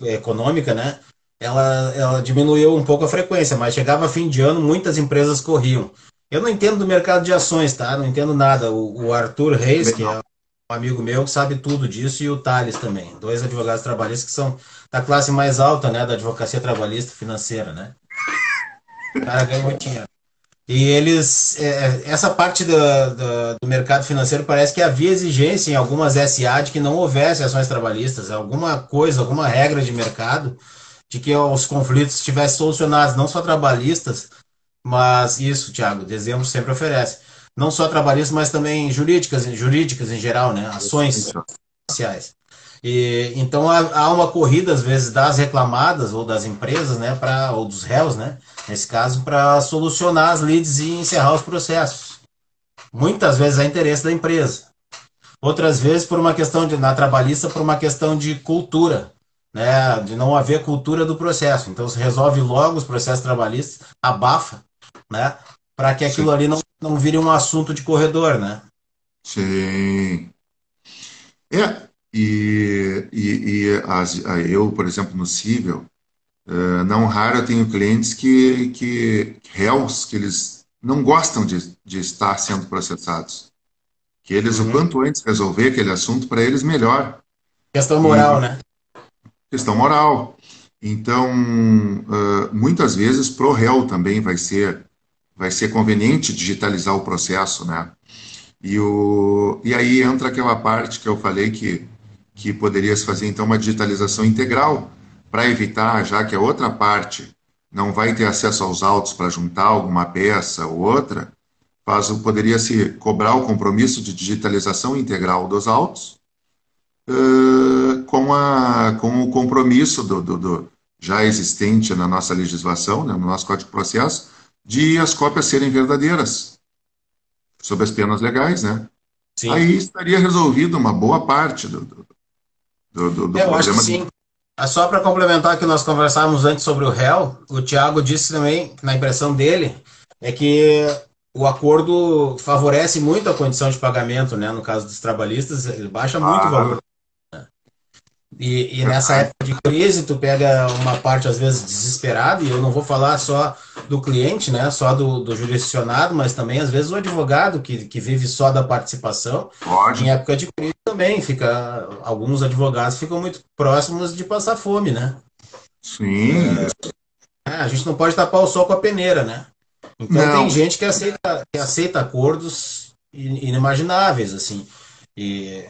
econômica, né? Ela diminuiu um pouco a frequência, mas chegava fim de ano, muitas empresas corriam. Eu não entendo do mercado de ações, tá? Não entendo nada. O Arthur Reis, também que é não. um amigo meu, que sabe tudo disso, e o Thales também. Dois advogados trabalhistas que são da classe mais alta, né? Da advocacia trabalhista financeira, né? O cara ganha muito dinheiro. E eles, essa parte do mercado financeiro parece que havia exigência em algumas SA de que não houvesse ações trabalhistas, alguma coisa, alguma regra de mercado de que os conflitos estivessem solucionados, não só trabalhistas, mas isso, Thiago, dezembro sempre oferece. Não só trabalhistas, mas também jurídicas em geral, né? Ações Isso. sociais. E, então há uma corrida, às vezes, das reclamadas ou das empresas, né, ou dos réus, né, nesse caso, para solucionar as lides e encerrar os processos. Muitas vezes é interesse da empresa. Outras vezes, por uma questão na trabalhista, por uma questão de cultura, né, de não haver cultura do processo. Então, se resolve logo os processos trabalhistas, abafa, né, para que Sim. aquilo ali não vire um assunto de corredor, né? Sim. É, eu, por exemplo, no Cível, não raro eu tenho clientes réus, que eles não gostam de estar sendo processados. Que eles, o Uhum. quanto antes resolver aquele assunto, para eles melhor. Questão moral, E né? questão moral. Então, muitas vezes, pro réu também vai ser conveniente digitalizar o processo, né? E aí entra aquela parte que eu falei que poderia se fazer, então, uma digitalização integral para evitar, já que a outra parte não vai ter acesso aos autos para juntar alguma peça ou outra, poderia se cobrar o compromisso de digitalização integral dos autos, com o compromisso já existente na nossa legislação, né, no nosso Código de Processo, de as cópias serem verdadeiras, sob as penas legais, né? Sim. Aí estaria resolvido uma boa parte do Eu acho que problema. sim. Só para complementar que nós conversávamos antes sobre o réu, o Tiago disse também, na impressão dele, é que o acordo favorece muito a condição de pagamento, né? No caso dos trabalhistas, ele baixa muito o valor. Claro, E nessa verdade. época de crise, tu pega uma parte, às vezes, desesperada, e eu não vou falar só do cliente, né? Só do jurisdicionado, mas também, às vezes, o advogado que vive só da participação. Em Lógico. época de crise também, alguns advogados ficam muito próximos de passar fome, né? Sim, A gente não pode tapar o sol com a peneira, né? Então tem não. gente que aceita acordos inimagináveis, assim. E,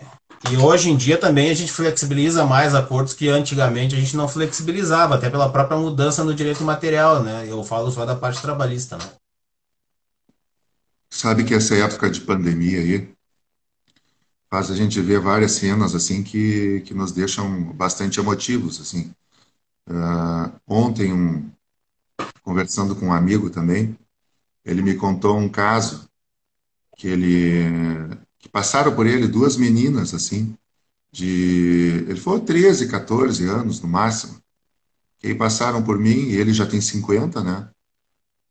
e hoje em dia também a gente flexibiliza mais acordos que antigamente a gente não flexibilizava, até pela própria mudança no direito material, né? Eu falo só da parte trabalhista, né? Sabe que essa época de pandemia aí faz a gente ver várias cenas assim que nos deixam bastante emotivos, assim. Ontem, conversando com um amigo também, ele me contou um caso que que passaram por ele duas meninas assim, ele falou 13, 14 anos no máximo, que aí passaram por mim e ele já tem 50, né?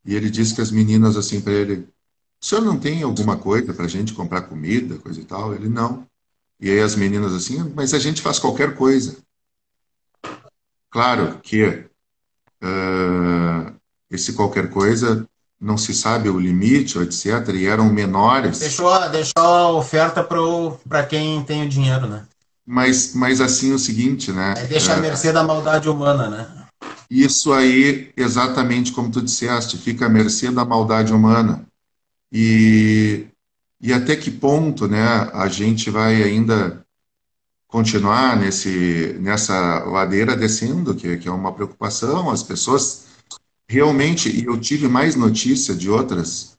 E ele disse que as meninas assim para ele, o senhor não tem alguma coisa para a gente comprar comida, coisa e tal? Ele não. E aí as meninas assim, mas a gente faz qualquer coisa. Claro que esse qualquer coisa não se sabe o limite, ou etc. E eram menores, Deixou a oferta para quem tem o dinheiro, né? mas assim o seguinte, né? Aí deixa a mercê da maldade humana, né? Isso aí, exatamente como tu disseste, fica à mercê da maldade humana. E, e até que ponto, né, a gente vai ainda continuar nessa ladeira descendo, que é uma preocupação, as pessoas realmente, e eu tive mais notícia de outras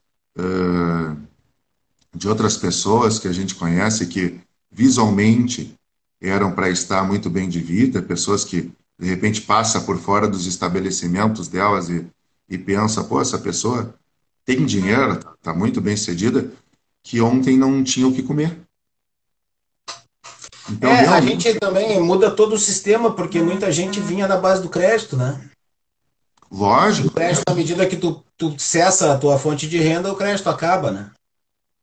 pessoas que a gente conhece que visualmente eram para estar muito bem de vida, pessoas que de repente passa por fora dos estabelecimentos delas e pensa, pô, essa pessoa tem dinheiro, está muito bem sucedida, que ontem não tinha o que comer. Então, A realmente, gente também muda todo o sistema, porque muita gente vinha na base do crédito, né? E o lógico, crédito, à medida que tu cessa a tua fonte de renda, o crédito acaba, né?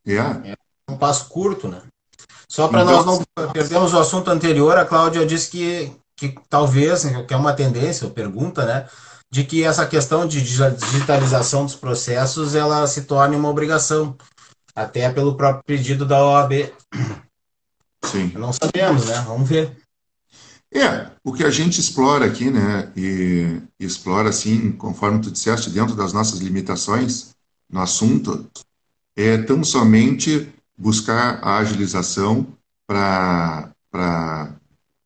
é. É um passo curto, né? Só para Então, nós não perdermos o assunto anterior, a Cláudia disse que talvez, que é uma tendência, ou pergunta, né? De que essa questão de digitalização dos processos ela se torne uma obrigação, até pelo próprio pedido da OAB. sim. Não sabemos, né? Vamos ver. O que a gente explora aqui, né, e explora, assim, conforme tu disseste, dentro das nossas limitações no assunto, é tão somente buscar a agilização para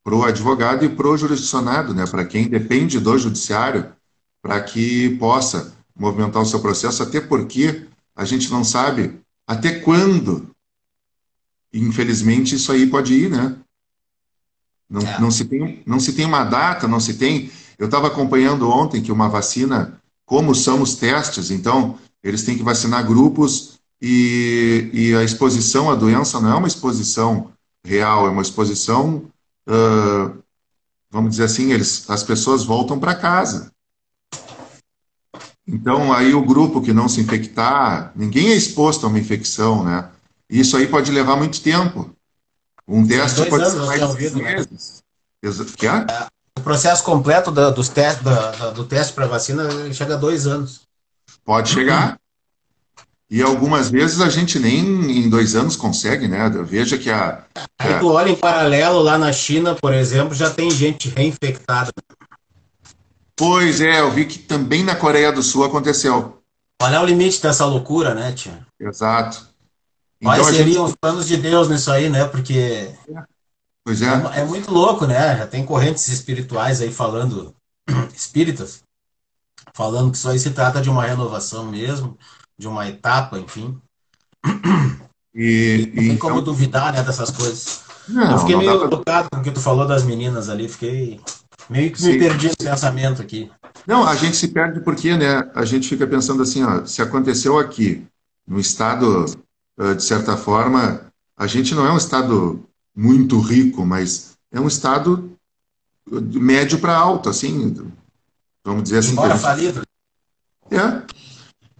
o advogado e para o jurisdicionado, né, para quem depende do judiciário, para que possa movimentar o seu processo, até porque a gente não sabe até quando, infelizmente, isso aí pode ir, né? É. Não se tem uma data, não se tem. Eu estava acompanhando ontem que uma vacina, como são os testes, então eles têm que vacinar grupos e a exposição à doença não é uma exposição real, é uma exposição, vamos dizer assim, as pessoas voltam para casa. Então, aí o grupo que não se infectar, ninguém é exposto a uma infecção, né? Isso aí pode levar muito tempo. Um Sim, teste dois pode anos ser eu mais tinha de seis ouvido, né? meses. Que é? O processo completo dos testes, do teste para vacina chega a 2 anos. Pode chegar. E algumas vezes a gente nem em 2 anos consegue, né? Veja que Aí tu olha em paralelo lá na China, por exemplo, já tem gente reinfectada. Pois é, eu vi que também na Coreia do Sul aconteceu. Qual é o limite dessa loucura, né, tia? Exato. Quais Então a gente. seriam os planos de Deus nisso aí, né? Porque Pois é. é muito louco, né? Já tem correntes espirituais aí falando, espíritas, falando que isso aí se trata de uma renovação mesmo, de uma etapa, enfim. E não tem como Então. duvidar, né, dessas coisas. Eu Não, fiquei não dá meio para. tocado com o que tu falou das meninas ali, fiquei meio que me Sim. perdi no pensamento aqui. Não, a gente se perde porque, né? A gente fica pensando assim, ó, se aconteceu aqui, no estado, de certa forma, a gente não é um estado muito rico, mas é um estado médio para alto, assim, vamos dizer assim, que a Embora gente. falido, É.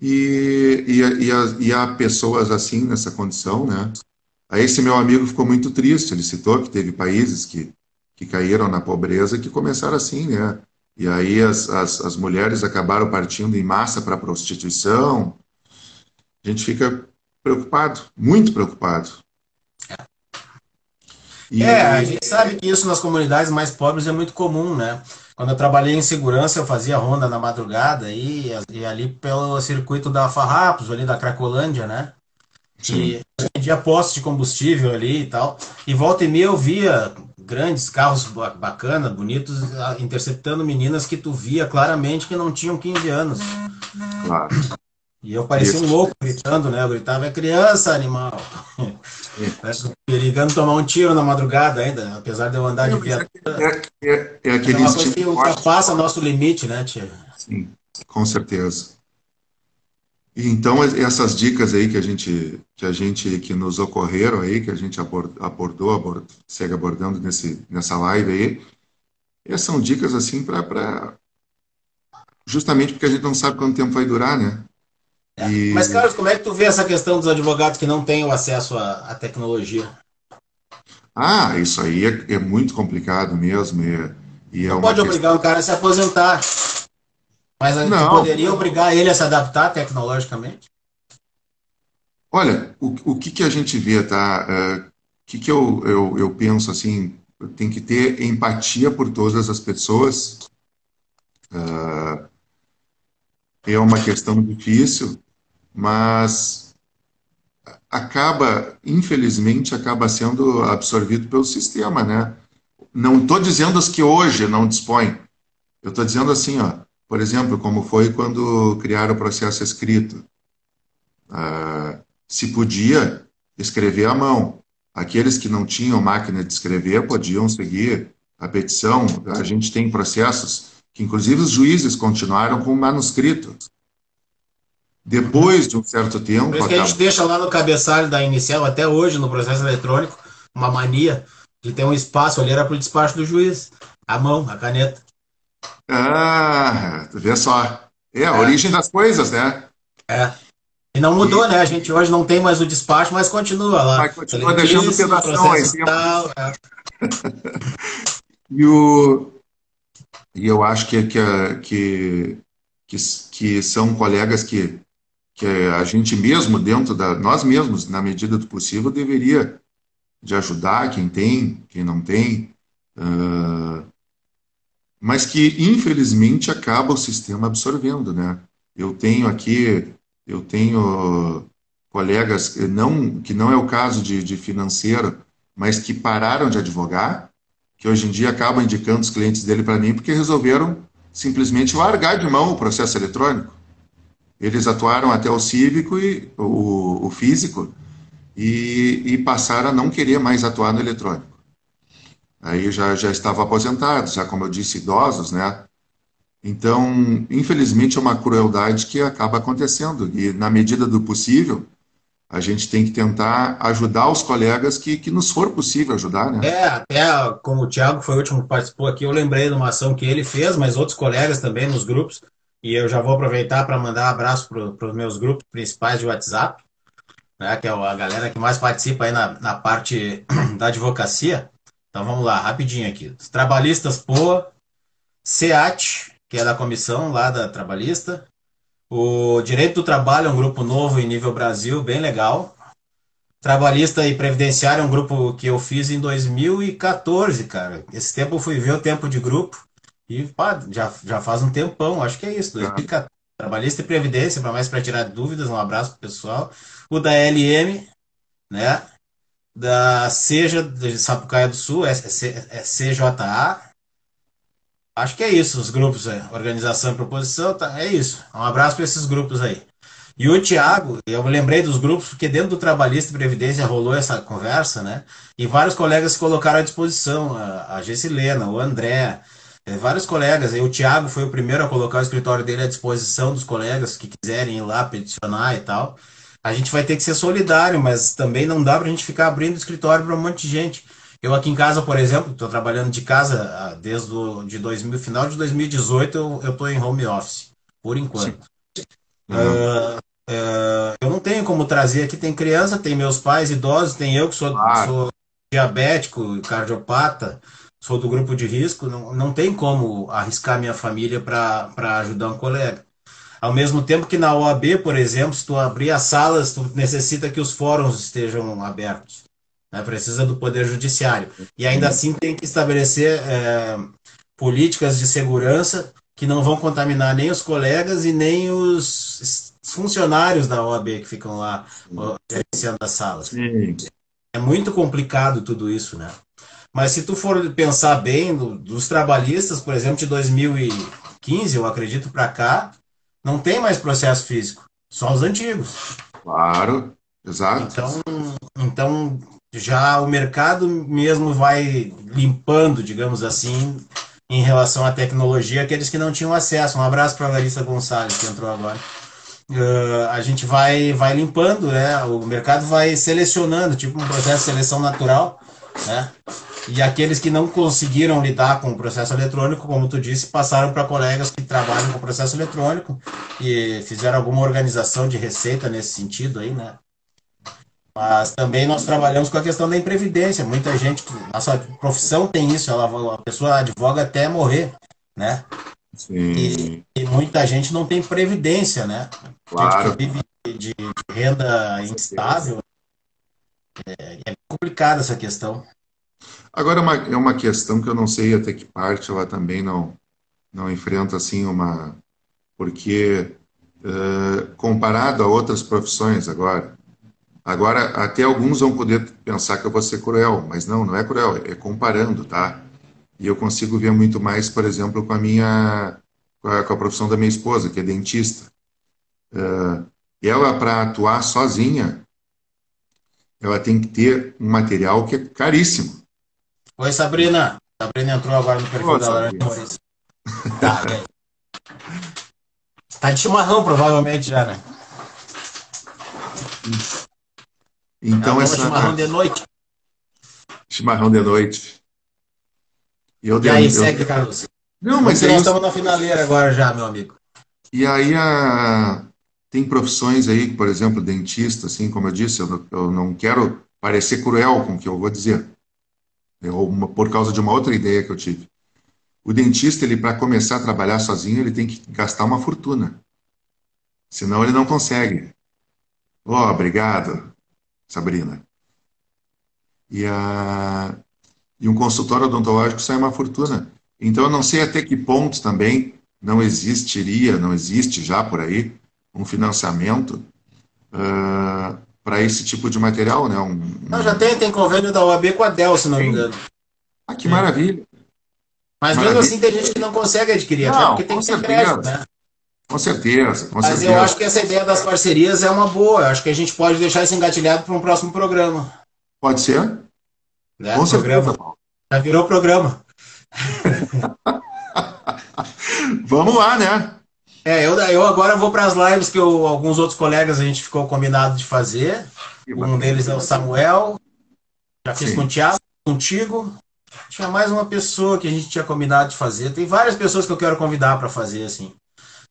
e há pessoas assim nessa condição, né? Aí esse meu amigo ficou muito triste, ele citou que teve países que caíram na pobreza e que começaram assim, né? E aí as mulheres acabaram partindo em massa para a prostituição. A gente fica preocupado, muito preocupado. A E gente sabe que isso nas comunidades mais pobres é muito comum, né? Quando eu trabalhei em segurança, eu fazia ronda na madrugada e ali pelo circuito da Farrapos, ali da Cracolândia, né? sim, E vendia postos de combustível ali e tal. E volta e meia eu via grandes carros bacanas, bonitos, interceptando meninas que tu via claramente que não tinham 15 anos. claro. E eu E, parecia um louco gritando, né? Eu gritava, é criança, animal. Perigando tomar um tiro na madrugada ainda, apesar de eu andar de mas viatura. é Mas é aquele uma coisa que instinto forte, ultrapassa nosso limite, né, tia? sim, com certeza. E então essas dicas aí que nos ocorreram aí, que a gente segue abordando nessa live aí, essas são dicas assim para justamente porque a gente não sabe quanto tempo vai durar, né? Mas, E Carlos, como é que tu vê essa questão dos advogados que não têm o acesso à tecnologia? isso aí é muito complicado mesmo, e é Não uma pode questão. obrigar um cara a se aposentar, mas tu Não, poderia obrigar ele a se adaptar tecnologicamente? olha, o que que a gente vê, tá? O que que eu penso assim, tem que ter empatia por todas as pessoas. É uma questão difícil, mas infelizmente, acaba sendo absorvido pelo sistema, né? Não estou dizendo os que hoje não dispõem. Eu estou dizendo assim, ó, por exemplo, como foi quando criaram o processo escrito. Se podia escrever à mão. Aqueles que não tinham máquina de escrever podiam seguir a petição. A gente tem processos que, inclusive, os juízes continuaram com o manuscrito. Uhum. Depois de um certo Por tempo, isso que a gente acabou. deixa lá no cabeçalho da inicial, até hoje, no processo eletrônico, uma mania de ter um espaço ali, era para o despacho do juiz. A mão, a caneta. Vê só. É a É, origem das coisas, né? é. E não E mudou, né? A gente hoje não tem mais o despacho, mas continua lá. vai continuar deixando Excelentíssimo, pedação aí processo sempre. tal. E, o, e eu acho que são colegas que a gente mesmo, nós mesmos, na medida do possível, deveria de ajudar quem tem, quem não tem, mas que, infelizmente, acaba o sistema absorvendo, né? Eu tenho aqui, eu tenho colegas que não é o caso de financeiro, mas que pararam de advogar, que hoje em dia acabam indicando os clientes dele para mim porque resolveram simplesmente largar de mão o processo eletrônico. Eles atuaram até o cívico e o físico e passaram a não querer mais atuar no eletrônico. Aí já estavam aposentados, já como eu disse, idosos, né? Então, infelizmente, é uma crueldade que acaba acontecendo. E, na medida do possível, a gente tem que tentar ajudar os colegas que nos for possível ajudar, né? Até como o Thiago foi o último que participou aqui, eu lembrei de uma ação que ele fez, mas outros colegas também nos grupos. E eu já vou aproveitar para mandar um abraço para os meus grupos principais de WhatsApp, né, que é a galera que mais participa aí na parte da advocacia. Então vamos lá, rapidinho aqui. Os trabalhistas POA, SEAT, que é da comissão lá da trabalhista. O Direito do Trabalho é um grupo novo em nível Brasil, bem legal. Trabalhista e Previdenciário é um grupo que eu fiz em 2014, cara. Esse tempo eu fui ver o tempo de grupo e pá, já faz um tempão, acho que é isso, Tá. 2014. Trabalhista e Previdência, para mais para tirar dúvidas, um abraço pro pessoal. O da LM, né? Da Seja de Sapucaia do Sul, CJA. Acho que é isso, os grupos, organização e proposição, tá, é isso. Um abraço para esses grupos aí. E o Thiago, eu me lembrei dos grupos, porque dentro do Trabalhista e Previdência rolou essa conversa, né? E vários colegas se colocaram à disposição, a Gessilena, o André, vários colegas. E o Thiago foi o primeiro a colocar o escritório dele à disposição dos colegas que quiserem ir lá peticionar e tal. A gente vai ter que ser solidário, mas também não dá para a gente ficar abrindo escritório para um monte de gente. Eu aqui em casa, por exemplo, estou trabalhando de casa de 2000, final de 2018, eu estou em home office, por Sim. enquanto. Aham, Eu não tenho como trazer aqui, tem criança, tem meus pais idosos, tem eu que claro. sou diabético, cardiopata, sou do grupo de risco, não tem como arriscar minha família para ajudar um colega. Ao mesmo tempo que na OAB, por exemplo, se tu abrir as salas, tu necessita que os fóruns estejam abertos, né? Precisa do Poder Judiciário. E ainda Sim, assim tem que estabelecer políticas de segurança que não vão contaminar nem os colegas e nem os funcionários da OAB que ficam lá gerenciando as salas. sim, É muito complicado tudo isso, né? Mas se tu for pensar bem, dos trabalhistas, por exemplo, de 2015, eu acredito, para cá, não tem mais processo físico, só os antigos. claro, exato. Então já o mercado mesmo vai limpando, digamos assim, em relação à tecnologia, aqueles que não tinham acesso. Um abraço para a Larissa Gonçalves, que entrou agora. A gente vai limpando, né? O mercado vai selecionando, tipo um processo de seleção natural, né? E aqueles que não conseguiram lidar com o processo eletrônico, como tu disse, passaram para colegas que trabalham com o processo eletrônico e fizeram alguma organização de receita nesse sentido aí, né? Mas também nós trabalhamos com a questão da imprevidência. Muita gente, nossa profissão tem isso, a pessoa advoga até morrer, né? Sim, E muita gente não tem previdência, né? Gente que claro, vive de renda com certeza. instável, é complicada essa questão. Agora, é uma questão que eu não sei até que parte ela também não enfrenta assim uma. Porque, comparado a outras profissões agora até alguns vão poder pensar que eu vou ser cruel, mas não é cruel, é comparando, tá? E eu consigo ver muito mais, por exemplo, com a profissão da minha esposa, que é dentista. Ela, para atuar sozinha, ela tem que ter um material que é caríssimo. Oi, Sabrina. Sabrina entrou agora no perfil Ô, da Laranja Sabrina. Maurício. Tá, velho. Tá de chimarrão, provavelmente já, né? Ela Então, toma chimarrão de noite. chimarrão de noite. Eu, E aí, eu, segue, Carlos. não, Vamos mas que aí nós estamos na finaleira agora já, meu amigo. e aí tem profissões aí, por exemplo, dentista, assim, como eu disse, eu não quero parecer cruel com o que eu vou dizer, por causa de uma outra ideia que eu tive. O dentista, ele para começar a trabalhar sozinho, ele tem que gastar uma fortuna, senão ele não consegue. Oh, obrigado, Sabrina. E, a, e um consultório odontológico sai uma fortuna. Então, eu não sei até que ponto também não existe já por aí, um financiamento para esse tipo de material, né? Não, já tem convênio da OAB com a Dell, se não me Tem? engano. Ah, que maravilha, que Mas mesmo maravilha. assim tem gente que não consegue adquirir, até Não, porque tem com que ter crédito, certeza, né? com certeza, com Mas eu certeza. acho que essa ideia das parcerias é uma boa. Eu acho que a gente pode deixar isso engatilhado para um próximo programa, Pode ser? né? Com certeza, Programa. Paulo. Já virou programa. Vamos lá, né? Eu agora vou para as lives que alguns outros colegas a gente ficou combinado de fazer. Que Um deles bacana. é o Samuel, já fiz com o Sim. Thiago, contigo. Tinha mais uma pessoa que a gente tinha combinado de fazer. Tem várias pessoas que eu quero convidar para fazer, assim.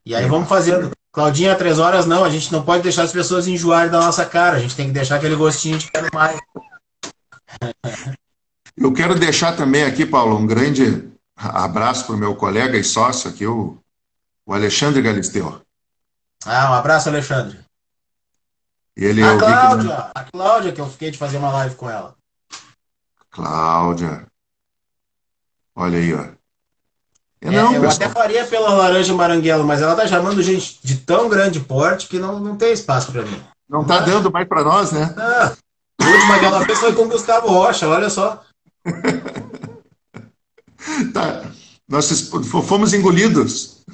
E aí vamos Legal. fazendo. Claudinha, 3 horas não, a gente não pode deixar as pessoas enjoarem da nossa cara, a gente tem que deixar aquele gostinho de quero mais. Eu quero deixar também aqui, Paulo, um grande abraço para o meu colega e sócio aqui, o Alexandre Galisteu. Um abraço, Alexandre. Ele, eu vi que ele... A Cláudia, que eu fiquei de fazer uma live com ela. Cláudia, olha aí, ó. Não, Eu até pessoal. faria pela Laranja Maranguelo, mas ela tá chamando gente de tão grande porte que não tem espaço para mim. Não está dando mais para nós, né? Ah, a última que ela fez foi com o Gustavo Rocha, olha só. Tá. Nós fomos engolidos.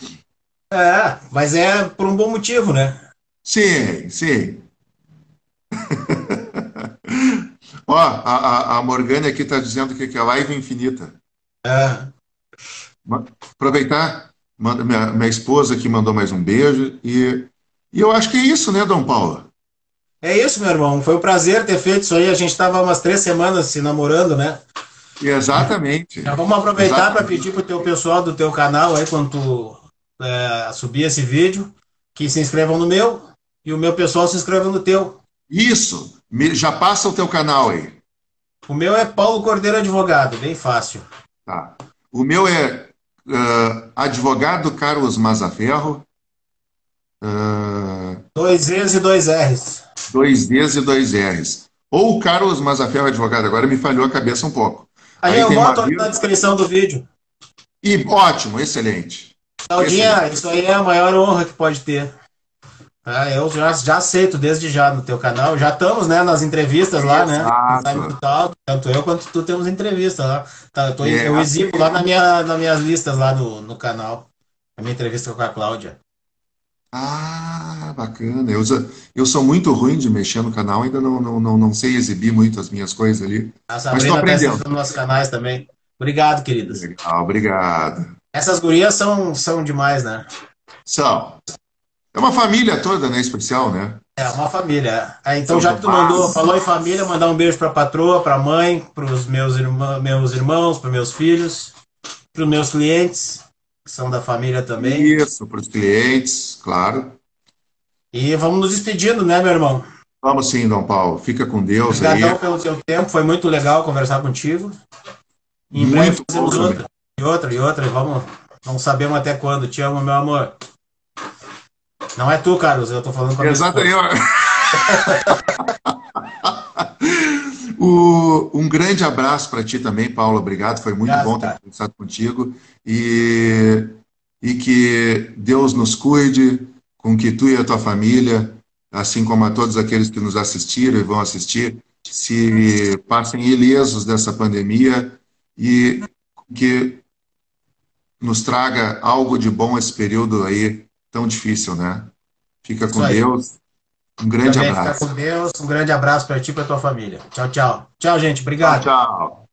Mas é por um bom motivo, né? Sim, sim. Ó, a Morgane aqui está dizendo que é live infinita. É, Aproveitar, minha esposa que mandou mais um beijo. E eu acho que é isso, né, Dom Paulo? é isso, meu irmão. Foi um prazer ter feito isso aí. A gente estava umas 3 semanas se namorando, né? Exatamente. Já vamos aproveitar para Exatamente. pedir pro teu pessoal do teu canal aí, quando tu subir esse vídeo, que se inscrevam no meu e o meu pessoal se inscreva no teu. Isso. Já passa o teu canal aí. O meu é Paulo Cordeiro Advogado, bem fácil. Tá. O meu é advogado Carlos Mazaferro. Dois E's e dois R's. Dois Ds e dois Rs. Ou Carlos Mazaferro Advogado. Agora me falhou a cabeça um pouco. Aí Aí eu tem uma boto ali na vírgula. descrição do vídeo. E ótimo, excelente. Claudinha, Excelente. isso aí é a maior honra que pode ter. Ah, eu já aceito desde já no teu canal. Já estamos, né, nas entrevistas lá, né? Sabe do Exato. tal, tanto eu quanto tu temos entrevista lá. Tá, É, eu exibo lá nas minhas listas lá no canal. A minha entrevista com a Cláudia. bacana. Eu sou muito ruim de mexer no canal, ainda não sei exibir muito as minhas coisas ali, A mas estou Sabrina está aprendendo. assistindo nossos canais também. Obrigado, queridas. Legal, obrigado. Essas gurias são demais, né? São. É uma família toda, né? Especial, né? É uma família. É, então, São já do que tu mandou, Mas. falou em família, mandar um beijo pra patroa, pra mãe, pros meus irmãos, pros meus filhos, pros meus clientes, que são da família também. Isso, para os clientes, claro. E vamos nos despedindo, né, meu irmão? Vamos sim, Dom Paulo. Fica com Deus aí. Obrigadão pelo teu tempo, foi muito legal conversar contigo. E em breve Muito bom fazemos também. outra, e outra, e vamos, não sabemos até quando. Te amo, meu amor. Não é tu, Carlos, eu tô falando pra minha Exato. esposa. Um grande abraço para ti também, Paulo. Obrigado. Foi muito Obrigado, bom ter cara. conversado contigo. E que Deus nos cuide, com que tu e a tua família, assim como a todos aqueles que nos assistiram e vão assistir, se passem ilesos dessa pandemia e que nos traga algo de bom esse período aí tão difícil, né? Fica Isso com aí. Deus. Um grande Também fica abraço. com Deus. Um grande abraço para ti e para tua família. Tchau, tchau. Tchau, gente. Tchau, Obrigado. tchau.